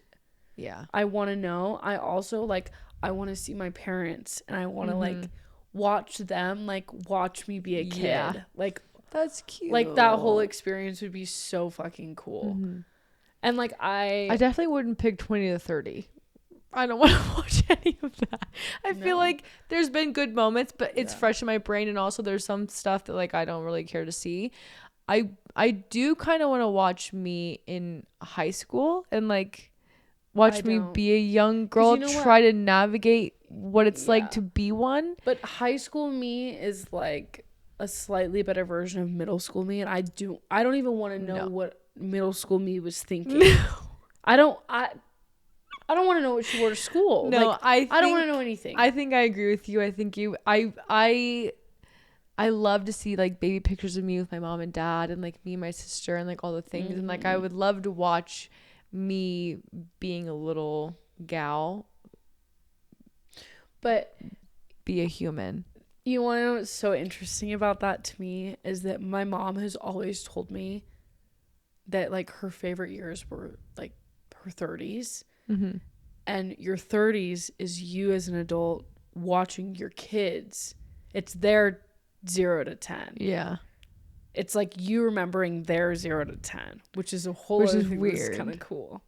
Speaker 1: Yeah.
Speaker 2: I want to know. I also like I want to see my parents and I want to like watch them like watch me be a kid.
Speaker 1: Yeah.
Speaker 2: Like
Speaker 1: that's cute.
Speaker 2: Like that whole experience would be so fucking cool. And like I
Speaker 1: definitely wouldn't pick 20 to 30. I don't want to watch any of that. I feel like there's been good moments, but it's fresh in my brain, and also there's some stuff that like I don't really care to see. I do kind of want to watch me in high school and like watch me be a young girl, try to navigate what it's like to be one.
Speaker 2: But high school me is like a slightly better version of middle school me, and I don't even want to know what middle school me was thinking. I don't want to know what she wore to school.
Speaker 1: No,
Speaker 2: like, I don't want to know anything.
Speaker 1: I think I agree with you. I think I love to see like baby pictures of me with my mom and dad and like me and my sister and like all the things. And like I would love to watch me being a little gal,
Speaker 2: but
Speaker 1: be a human.
Speaker 2: You want to know what's so interesting about that to me is that my mom has always told me that like her favorite years were like her 30s. And your 30s is you as an adult watching your kids. It's their 0 to 10.
Speaker 1: Yeah.
Speaker 2: It's like you remembering their 0 to 10, which is a whole other thing that's kind of cool.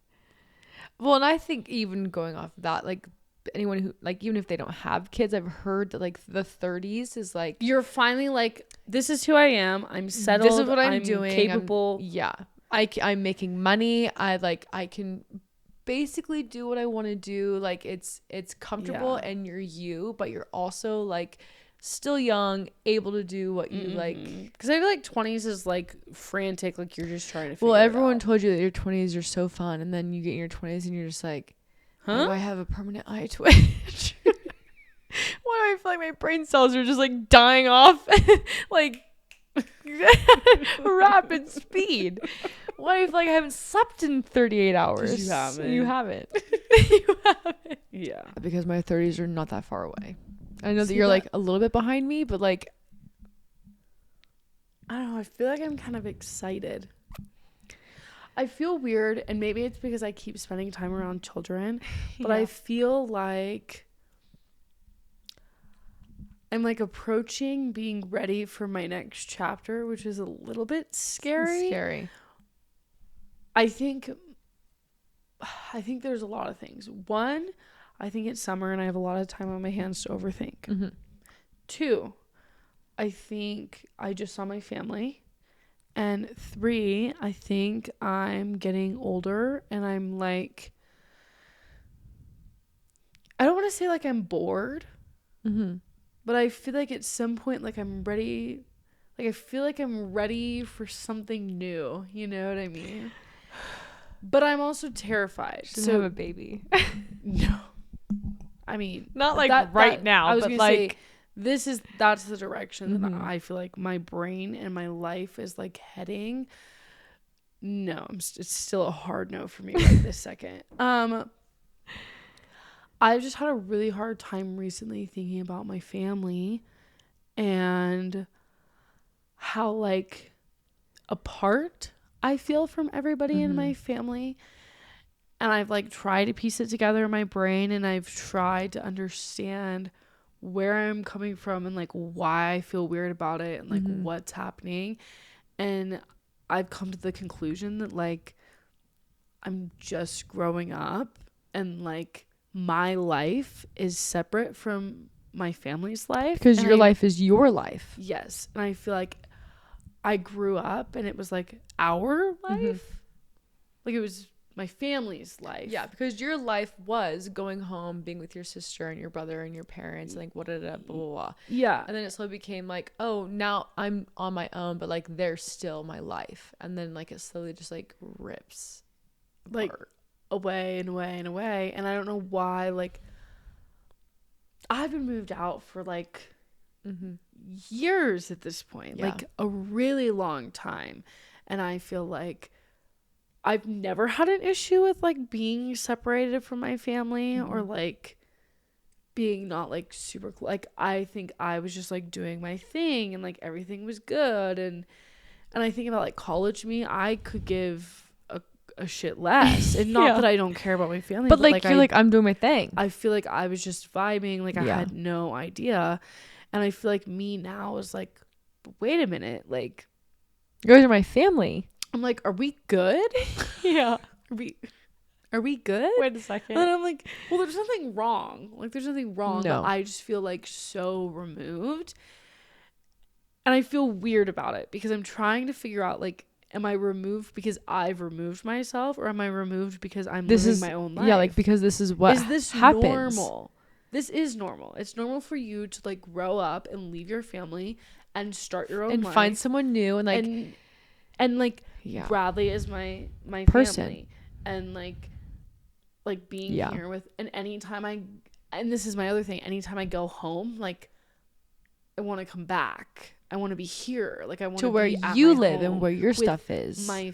Speaker 1: Well, and I think even going off of that, like anyone who like even if they don't have kids, I've heard that like the 30s is like
Speaker 2: you're finally like, this is who I am. I'm settled.
Speaker 1: This is what I'm doing.
Speaker 2: Capable.
Speaker 1: I'm making money. I can basically do what I want to do. Like it's comfortable and you're you, but you're also like still young, able to do what you like.
Speaker 2: Because I feel like 20s is like frantic, like you're just trying to figure
Speaker 1: everyone told you that your 20s are so fun, and then you get in your 20s and you're just like, huh? I have a permanent eye twitch. Why do I feel like my brain cells are just like dying off like rapid speed? Why do I feel like I haven't slept in 38 hours?
Speaker 2: You haven't.
Speaker 1: You haven't.
Speaker 2: Yeah.
Speaker 1: Because my 30s are not that far away. I know that you're like a little bit behind me, but like
Speaker 2: I don't know, I feel like I'm kind of excited. I feel weird, and maybe it's because I keep spending time around children, but I feel like I'm like approaching being ready for my next chapter, which is a little bit scary. I think there's a lot of things. One, I think it's summer and I have a lot of time on my hands to overthink. 2, I think I just saw my family. And 3, I think I'm getting older and I'm like, I don't want to say like I'm bored, but I feel like at some point, like I'm ready. Like I feel like I'm ready for something new. You know what I mean? But I'm also terrified.
Speaker 1: So have a baby.
Speaker 2: No. I mean,
Speaker 1: not like now.
Speaker 2: I was
Speaker 1: but
Speaker 2: gonna
Speaker 1: like
Speaker 2: say, that's the direction that I feel like my brain and my life is like heading. No, it's still a hard no for me right this second. I've just had a really hard time recently thinking about my family and how like apart I feel from everybody in my family. And I've like tried to piece it together in my brain, and I've tried to understand where I'm coming from and like why I feel weird about it and like what's happening. And I've come to the conclusion that, like, I'm just growing up and, like, my life is separate from my family's life.
Speaker 1: Because your life is your life.
Speaker 2: Yes. And I feel like I grew up and it was, like, our life. Mm-hmm. Like, it was my family's life.
Speaker 1: Yeah, because your life was going home, being with your sister and your brother and your parents, and like blah, blah, blah.
Speaker 2: Yeah.
Speaker 1: And then it slowly became like, oh, now I'm on my own, but like they're still my life. And then like it slowly just like rips
Speaker 2: like
Speaker 1: apart.
Speaker 2: Away and away and away. And I don't know why, like, I've been moved out for like years at this point, like a really long time. And I feel like I've never had an issue with like being separated from my family or like being not like super like I think I was just like doing my thing and like everything was good. And I think about like college me, I could give a shit less. And not that I don't care about my family,
Speaker 1: but like you're like I'm doing my thing.
Speaker 2: I feel like I was just vibing, like I had no idea. And I feel like me now is like, wait a minute, like
Speaker 1: you guys are my family.
Speaker 2: I'm like, are we good?
Speaker 1: Yeah.
Speaker 2: Are we good?
Speaker 1: Wait a second.
Speaker 2: And I'm like, well, there's nothing wrong. Like, there's nothing wrong. No. But I just feel like so removed. And I feel weird about it because I'm trying to figure out, like, am I removed because I've removed myself, or am I removed because I'm living my own life?
Speaker 1: Yeah, like, because this is what happens. Is this
Speaker 2: normal? This is normal. It's normal for you to, like, grow up and leave your family and start your own life.
Speaker 1: And find someone new and, like...
Speaker 2: And like Bradley is my
Speaker 1: person.
Speaker 2: Family, and like being here with, and anytime and this is my other thing, anytime I go home, like I want to come back. I want to be here. Like I want to
Speaker 1: where
Speaker 2: be at
Speaker 1: you live and where your stuff is.
Speaker 2: My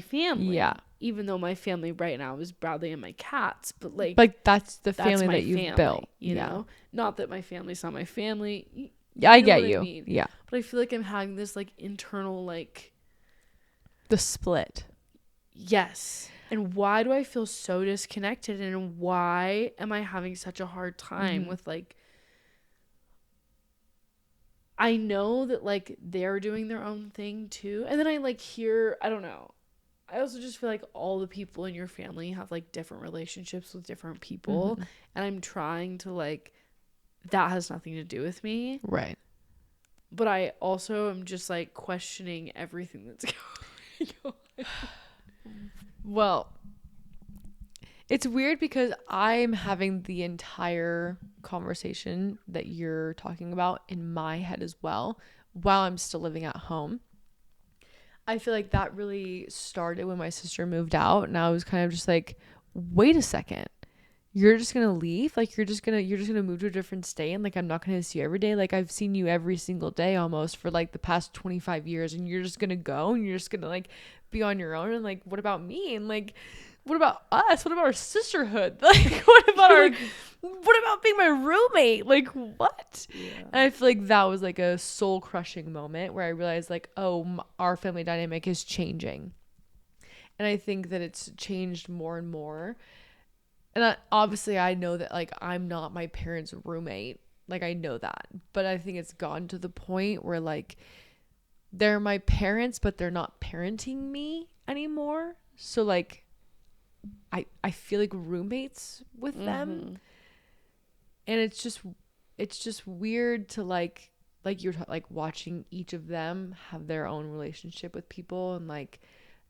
Speaker 2: family.
Speaker 1: Yeah.
Speaker 2: Even though my family right now is Bradley and my cats, but like
Speaker 1: that's the family that you've built.
Speaker 2: You know, not that my family's not my family.
Speaker 1: Yeah, I get you. I mean? Yeah.
Speaker 2: But I feel like I'm having this like internal like.
Speaker 1: The split.
Speaker 2: Yes. And why do I feel so disconnected, and why am I having such a hard time with like, I know that like they're doing their own thing too. And then I like hear, I don't know. I also just feel like all the people in your family have like different relationships with different people. And I'm trying to like, that has nothing to do with me.
Speaker 1: Right.
Speaker 2: But I also am just like questioning everything that's going on.
Speaker 1: Well, it's weird because I'm having the entire conversation that you're talking about in my head as well while I'm still living at home. I feel like that really started when my sister moved out, and I was kind of just like, wait a second. You're just gonna leave? Like you're just gonna move to a different state, and like I'm not gonna see you every day? Like I've seen you every single day almost for like the past 25 years, and you're just gonna go and you're just gonna like be on your own, and like what about me? And like what about us? What about our sisterhood? Like what about being my roommate? Like what? Yeah. And I feel like that was like a soul crushing moment where I realized like, oh, our family dynamic is changing. And I think that it's changed more and more. And obviously I know that like I'm not my parents' roommate. Like I know that. But I think it's gotten to the point where like they're my parents, but they're not parenting me anymore. So like I feel like roommates with them. And it's just weird to like you're like watching each of them have their own relationship with people, and like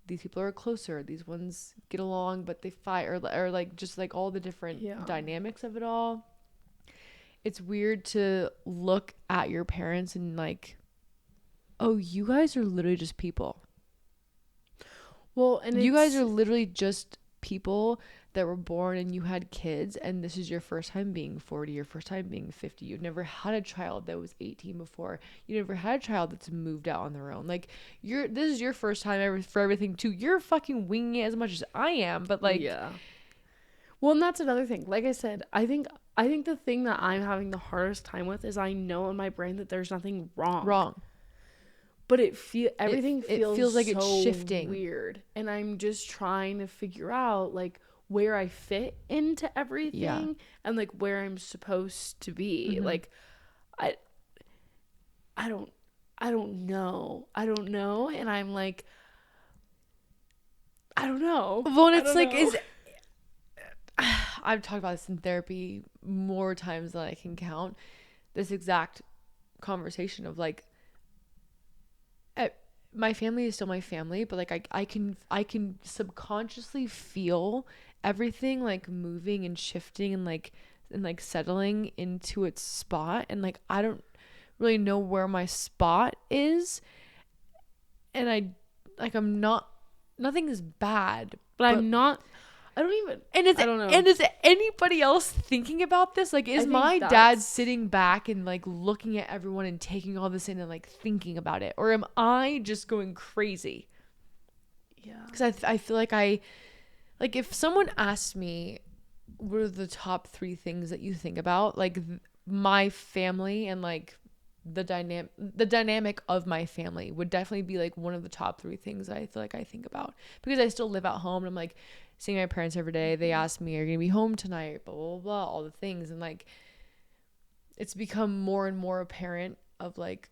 Speaker 1: these people are closer, these ones get along but they fight, or like just like all the different dynamics of it all. It's weird to look at your parents and like, oh, you guys are literally just people.
Speaker 2: Well, and
Speaker 1: you guys are literally just people that were born, and you had kids, and this is your first time being 40, your first time being 50. You've never had a child that was 18 before. You never had a child that's moved out on their own. Like this is your first time ever for everything too. You're fucking winging it as much as I am, but like
Speaker 2: well, and that's another thing. Like I said, I think the thing that I'm having the hardest time with is I know in my brain that there's nothing wrong. But everything feels like so it's shifting weird, and I'm just trying to figure out like where I fit into everything and like where I'm supposed to be. Like I I don't know. And I'm like, I don't know.
Speaker 1: Well, it's like, I've talked about this in therapy more times than I can count. This exact conversation of like, my family is still my family, but like I can subconsciously feel everything like moving and shifting and like settling into its spot, and like I don't really know where my spot is, and I'm not, nothing is bad,
Speaker 2: but I'm not. I don't even.
Speaker 1: And I don't know. And is anybody else thinking about this? Like, is my dad sitting back and like looking at everyone and taking all this in and like thinking about it, or am I just going crazy?
Speaker 2: Yeah.
Speaker 1: Because I feel like like if someone asked me, what are the top 3 things that you think about? Like my family and like the dynamic of my family would definitely be like one of the top 3 things that I feel like I think about, because I still live at home and I'm like seeing my parents every day. They ask me, are you gonna be home tonight, blah blah blah, all the things. And like it's become more and more apparent of like,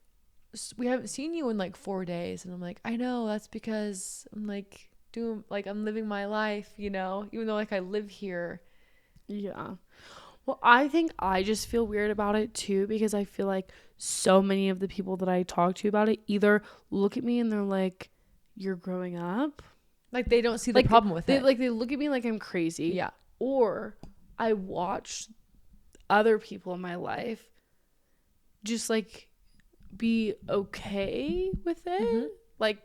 Speaker 1: we haven't seen you in like 4 days, and I'm like, I know, that's because I'm like I'm living my life, you know, even though like I live here.
Speaker 2: Yeah. Well, I think I just feel weird about it too, because I feel like so many of the people that I talk to about it either look at me and they're like, you're growing up.
Speaker 1: Like they don't see the problem with it.
Speaker 2: Like they look at me like I'm crazy.
Speaker 1: Yeah.
Speaker 2: Or I watch other people in my life just like be okay with it. Mm-hmm. Like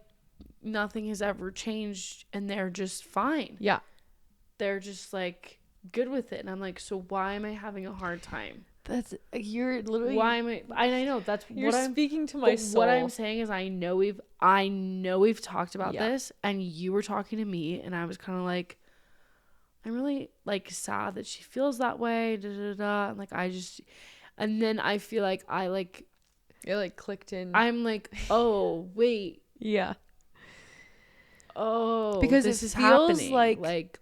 Speaker 2: nothing has ever changed and they're just fine.
Speaker 1: Yeah.
Speaker 2: They're just like good with it, and I'm like, so why am I having a hard time?
Speaker 1: You're literally,
Speaker 2: why am I know that's
Speaker 1: you're what I'm speaking to my soul.
Speaker 2: What I'm saying is I know we've talked about this, and you were talking to me, and I was kind of like, I'm really like sad that she feels that way, and like and then I feel like
Speaker 1: it like clicked in.
Speaker 2: I'm like, oh wait,
Speaker 1: yeah,
Speaker 2: oh,
Speaker 1: because this is happening.
Speaker 2: Like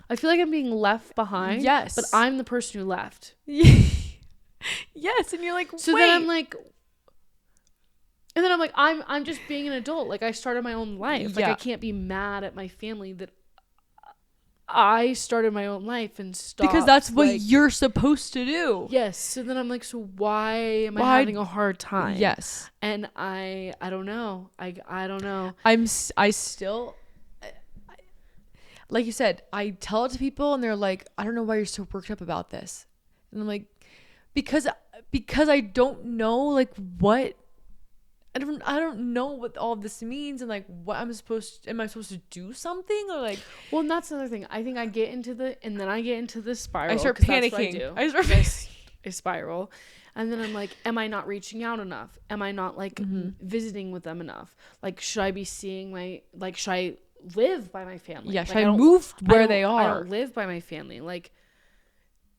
Speaker 2: I feel like I'm being left behind.
Speaker 1: Yes.
Speaker 2: But I'm the person who left.
Speaker 1: Yes. And you're like,
Speaker 2: so
Speaker 1: wait.
Speaker 2: Then I'm like, I'm just being an adult. Like I started my own life. Like I can't be mad at my family that I started my own life and stopped.
Speaker 1: Because that's what you're supposed to do.
Speaker 2: Yes. So then I'm like, so why am I having a hard time?
Speaker 1: Yes.
Speaker 2: And I don't know. I don't know.
Speaker 1: I still, like you said, I tell it to people and they're like, I don't know why you're so worked up about this. And I'm like, because I don't know like what, I don't know what all this means, and like what am I supposed to do something, or like,
Speaker 2: well, and that's another thing. I think I get into the spiral.
Speaker 1: I start panicking.
Speaker 2: I spiral. And then I'm like, am I not reaching out enough? Am I not like visiting with them enough? Like, should I be seeing should I live by my family?
Speaker 1: Yeah, should I move where they are?
Speaker 2: I don't live by my family. Like,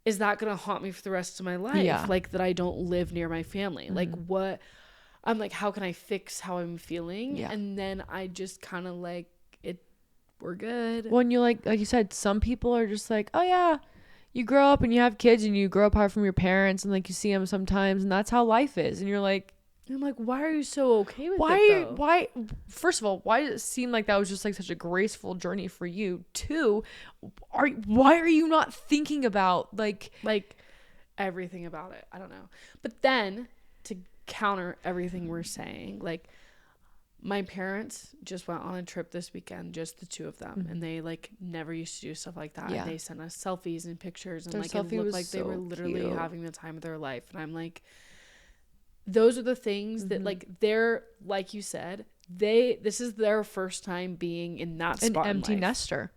Speaker 2: is that gonna haunt me for the rest of my life?
Speaker 1: Yeah.
Speaker 2: Like that I don't live near my family. Like what? I'm like, how can I fix how I'm feeling?
Speaker 1: Yeah.
Speaker 2: And then I just kind of like we're good.
Speaker 1: When you're like you said, some people are just like, oh yeah, you grow up and you have kids and you grow apart from your parents and like you see them sometimes and that's how life is. And you're like,
Speaker 2: I'm like, why are you so okay with it?
Speaker 1: Why? First of all, why does it seem like that was just like such a graceful journey for you? 2, why are you not thinking about like
Speaker 2: everything about it? I don't know. But then to counter everything we're saying, like my parents just went on a trip this weekend, just the 2 of them, and they like never used to do stuff like that.
Speaker 1: Yeah.
Speaker 2: And they sent us selfies and pictures, and
Speaker 1: their
Speaker 2: like it looked like they were literally
Speaker 1: cute.
Speaker 2: having the time of their life. And I'm like, those are the things that like they're, like you said, this is their first time being in that spot,
Speaker 1: an empty
Speaker 2: in life.
Speaker 1: Nester.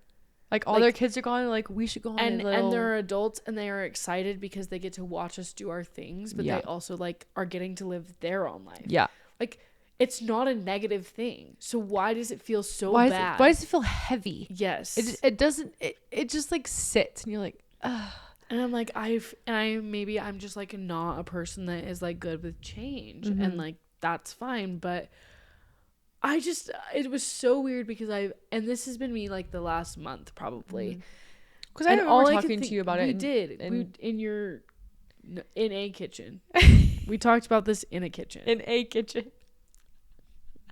Speaker 1: Like all their kids are gone, like we should go on
Speaker 2: and they're adults and they are excited because they get to watch us do our things, but they also like are getting to live their own life.
Speaker 1: Yeah.
Speaker 2: Like it's not a negative thing. So why does it feel so bad?
Speaker 1: Why does it feel heavy?
Speaker 2: Yes.
Speaker 1: It doesn't, it just like sits and you're like, ugh.
Speaker 2: And I'm like, maybe I'm just like not a person that is like good with change, and like that's fine, but it was so weird because and this has been me like the last month probably,
Speaker 1: because I remember talking to you about it.
Speaker 2: We did in a kitchen. We talked about this in a kitchen.
Speaker 1: In a kitchen.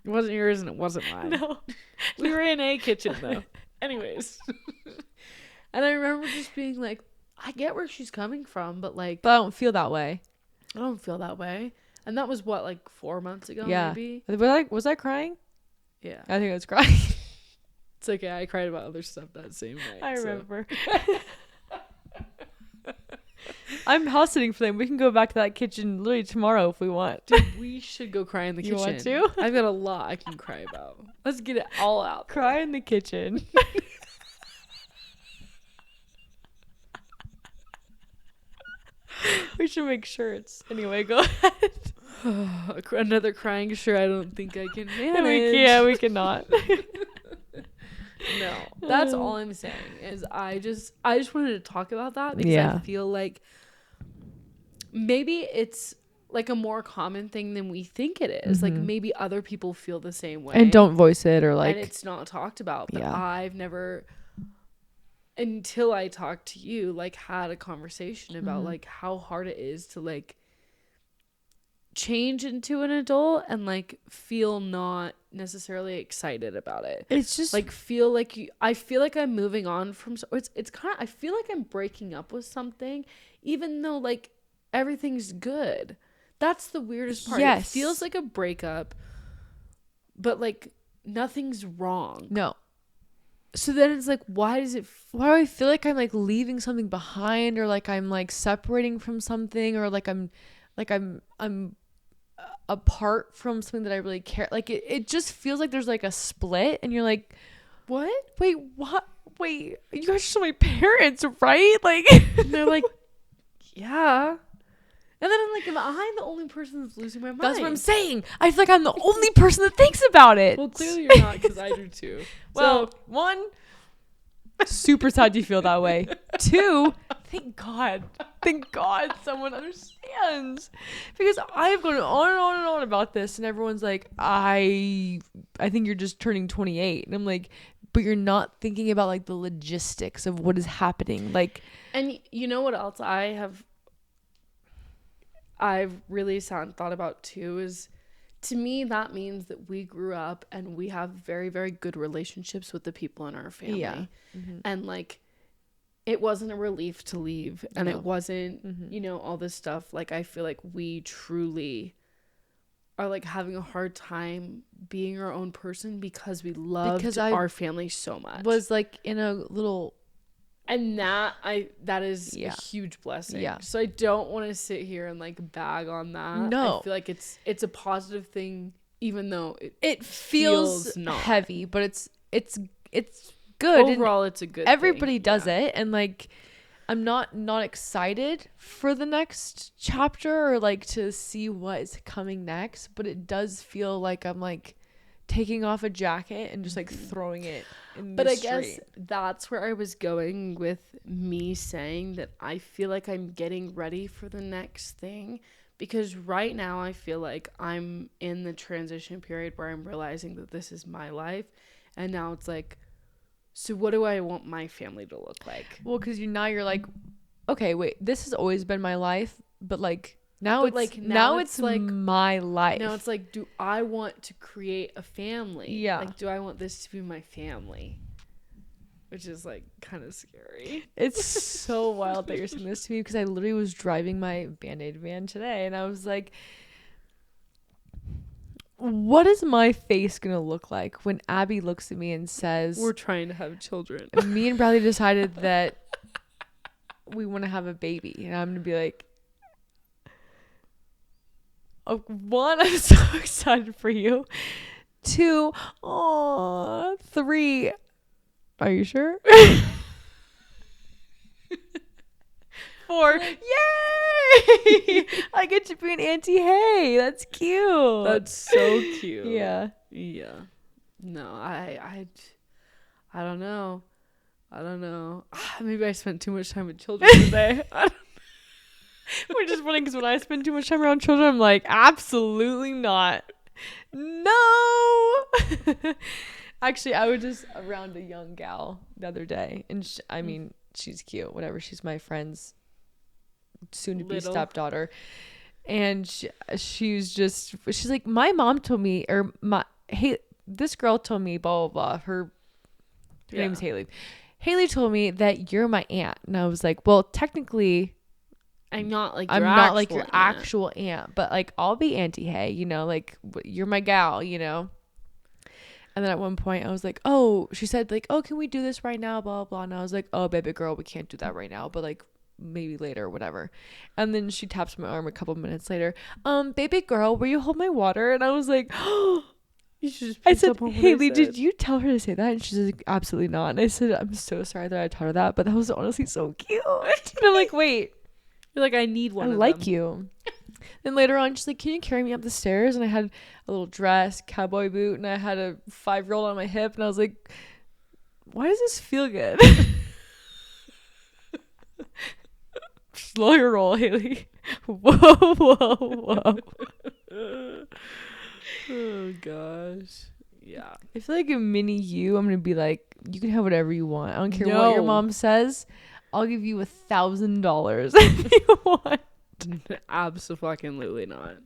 Speaker 2: It wasn't yours and it wasn't mine.
Speaker 1: No.
Speaker 2: We were in a kitchen though. Anyways. And I remember just being like, I get where she's coming from, but like,
Speaker 1: But I don't feel that way.
Speaker 2: I don't feel that way. And that was what, like 4 months ago, maybe?
Speaker 1: Was I crying?
Speaker 2: Yeah.
Speaker 1: I think I was crying.
Speaker 2: It's okay. I cried about other stuff that same night.
Speaker 1: I remember. I'm house sitting for them. We can go back to that kitchen literally tomorrow if we want.
Speaker 2: Dude, we should go cry in the kitchen.
Speaker 1: You want to?
Speaker 2: I've got a lot I can cry about. Let's get it all out.
Speaker 1: Cry in the kitchen. We should make shirts. Anyway, go ahead.
Speaker 2: Another crying shirt. I don't think I can manage.
Speaker 1: We cannot.
Speaker 2: No, that's all I'm saying is I just wanted to talk about that because I feel like maybe it's like a more common thing than we think it is. Like maybe other people feel the same way
Speaker 1: and don't voice it or like,
Speaker 2: and it's not talked about. But I've never, until I talked to you, like had a conversation about like how hard it is to like change into an adult and like feel not necessarily excited about it.
Speaker 1: It's just
Speaker 2: like feel like I feel like I'm moving on from it's kind of, I feel like I'm breaking up with something even though like everything's good. That's the weirdest part. It feels like a breakup but like nothing's wrong.
Speaker 1: No.
Speaker 2: So then it's like, why do
Speaker 1: I feel like I'm like leaving something behind or like I'm like separating from something or like I'm apart from something that I really care. Like it just feels like there's like a split and you're like,
Speaker 2: what?
Speaker 1: Wait, what? Wait, you guys are still my parents, right? Like,
Speaker 2: and they're like, yeah. And then I'm like, am I the only person that's losing my mind?
Speaker 1: That's what I'm saying. I feel like I'm the only person that thinks about it.
Speaker 2: Well, clearly you're not because I do too.
Speaker 1: Well, so, 1, super sad you feel that way. 2, thank God someone understands. Because I've gone on and on and on about this and everyone's like, I think you're just turning 28. And I'm like, but you're not thinking about like the logistics of what is happening. Like,
Speaker 2: and you know what else I've really thought about too is, to me, that means that we grew up and we have very, very good relationships with the people in our family. Yeah. Mm-hmm. And like, it wasn't a relief to leave and it wasn't, you know, all this stuff. Like, I feel like we truly are like having a hard time being our own person because we loved our family so much.
Speaker 1: Was like in a little...
Speaker 2: And that is a huge blessing. Yeah. So I don't want to sit here and like bag on that.
Speaker 1: No.
Speaker 2: I feel like it's a positive thing, even though
Speaker 1: it feels not heavy, but it's good.
Speaker 2: Overall, it's a good
Speaker 1: everybody
Speaker 2: thing.
Speaker 1: Does it. And like, I'm not excited for the next chapter or like to see what is coming next, but it does feel like I'm like taking off a jacket and just like throwing it in the street.
Speaker 2: Guess that's where I was going with me saying that I feel like I'm getting ready for the next thing, because right now I feel like I'm in the transition period where I'm realizing that this is my life, and now it's like, so what do I want my family to look like?
Speaker 1: Well, because you're like, okay, wait, this has always been my life, but like now it's like my life.
Speaker 2: Now it's like, do I want to create a family?
Speaker 1: Yeah.
Speaker 2: Like, do I want this to be my family? Which is like kind of scary.
Speaker 1: It's so wild that you're saying this to me, because I literally was driving my Band-Aid van today and I was like, what is my face gonna look like when Abby looks at me and says,
Speaker 2: we're trying to have children?
Speaker 1: Me and Bradley decided that we want to have a baby, and I'm gonna be like, oh, 1, I'm so excited for you. 2, 3, are you sure? 4, yay! I get to be an Auntie Hay. That's cute.
Speaker 2: That's so cute.
Speaker 1: Yeah.
Speaker 2: No, I don't know. Maybe I spent too much time with children today.
Speaker 1: Which is funny, because when I spend too much time around children, I'm like, absolutely not. No. Actually, I was just around a young gal the other day, and she's cute. Whatever. She's my friend's soon-to-be stepdaughter, And she's like, my mom told me, this girl told me, blah, blah, blah. Her name's Haley. Haley told me that you're my aunt. And I was like, well, technically,
Speaker 2: I'm not like
Speaker 1: your actual aunt, but like, I'll be Auntie Hay, you know, like, you're my gal, you know. And then at one point I was like, oh, she said like, oh, can we do this right now? Blah, blah, blah. And I was like, oh, baby girl, we can't do that right now, but like, maybe later or whatever. And then she taps my arm a couple minutes later. Baby girl, will you hold my water? And I was like, oh, I said, Haley, did you tell her to say that? And she's like, absolutely not. And I said, I'm so sorry that I taught her that, but that was honestly so cute. And I'm like, wait.
Speaker 2: You're like, I need one.
Speaker 1: I like you. Then later on, she's like, can you carry me up the stairs? And I had a little dress, cowboy boot, and I had a 5-year-old on my hip. And I was like, why does this feel good? Slow your roll, Haley. Whoa, whoa, whoa.
Speaker 2: Oh, gosh. Yeah.
Speaker 1: I feel like a mini you, I'm going to be like, you can have whatever you want. I don't care what your mom says. I'll give you $1,000 if you want.
Speaker 2: Absolutely not.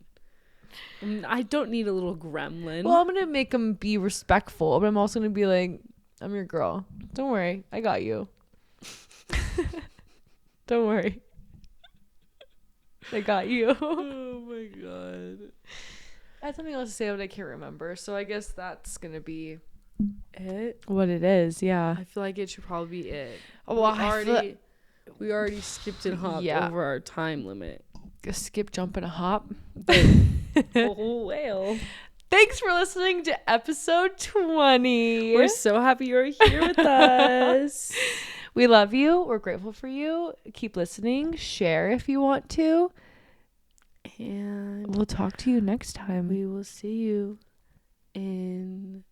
Speaker 2: I don't need a little gremlin.
Speaker 1: Well, I'm going to make them be respectful, but I'm also going to be like, I'm your girl. Don't worry. I got you. Don't worry. I got you.
Speaker 2: Oh my god.
Speaker 1: I had something else to say, but I can't remember. So I guess that's going to be
Speaker 2: it.
Speaker 1: What it is, yeah.
Speaker 2: I feel like it should probably be it.
Speaker 1: Oh, well,
Speaker 2: we already skipped and hopped over our time limit.
Speaker 1: A skip, jump, and a hop.
Speaker 2: Oh, well.
Speaker 1: Thanks for listening to episode 20.
Speaker 2: We're so happy you're here with us.
Speaker 1: We love you. We're grateful for you. Keep listening. Share if you want to. And we'll talk to you next time.
Speaker 2: We will see you in,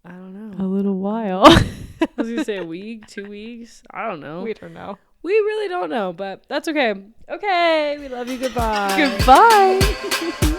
Speaker 2: I don't know,
Speaker 1: a little while.
Speaker 2: I was going to say a week, 2 weeks. I don't know.
Speaker 1: We don't know.
Speaker 2: We really don't know, but that's okay. Okay. We love you. Goodbye.
Speaker 1: Goodbye.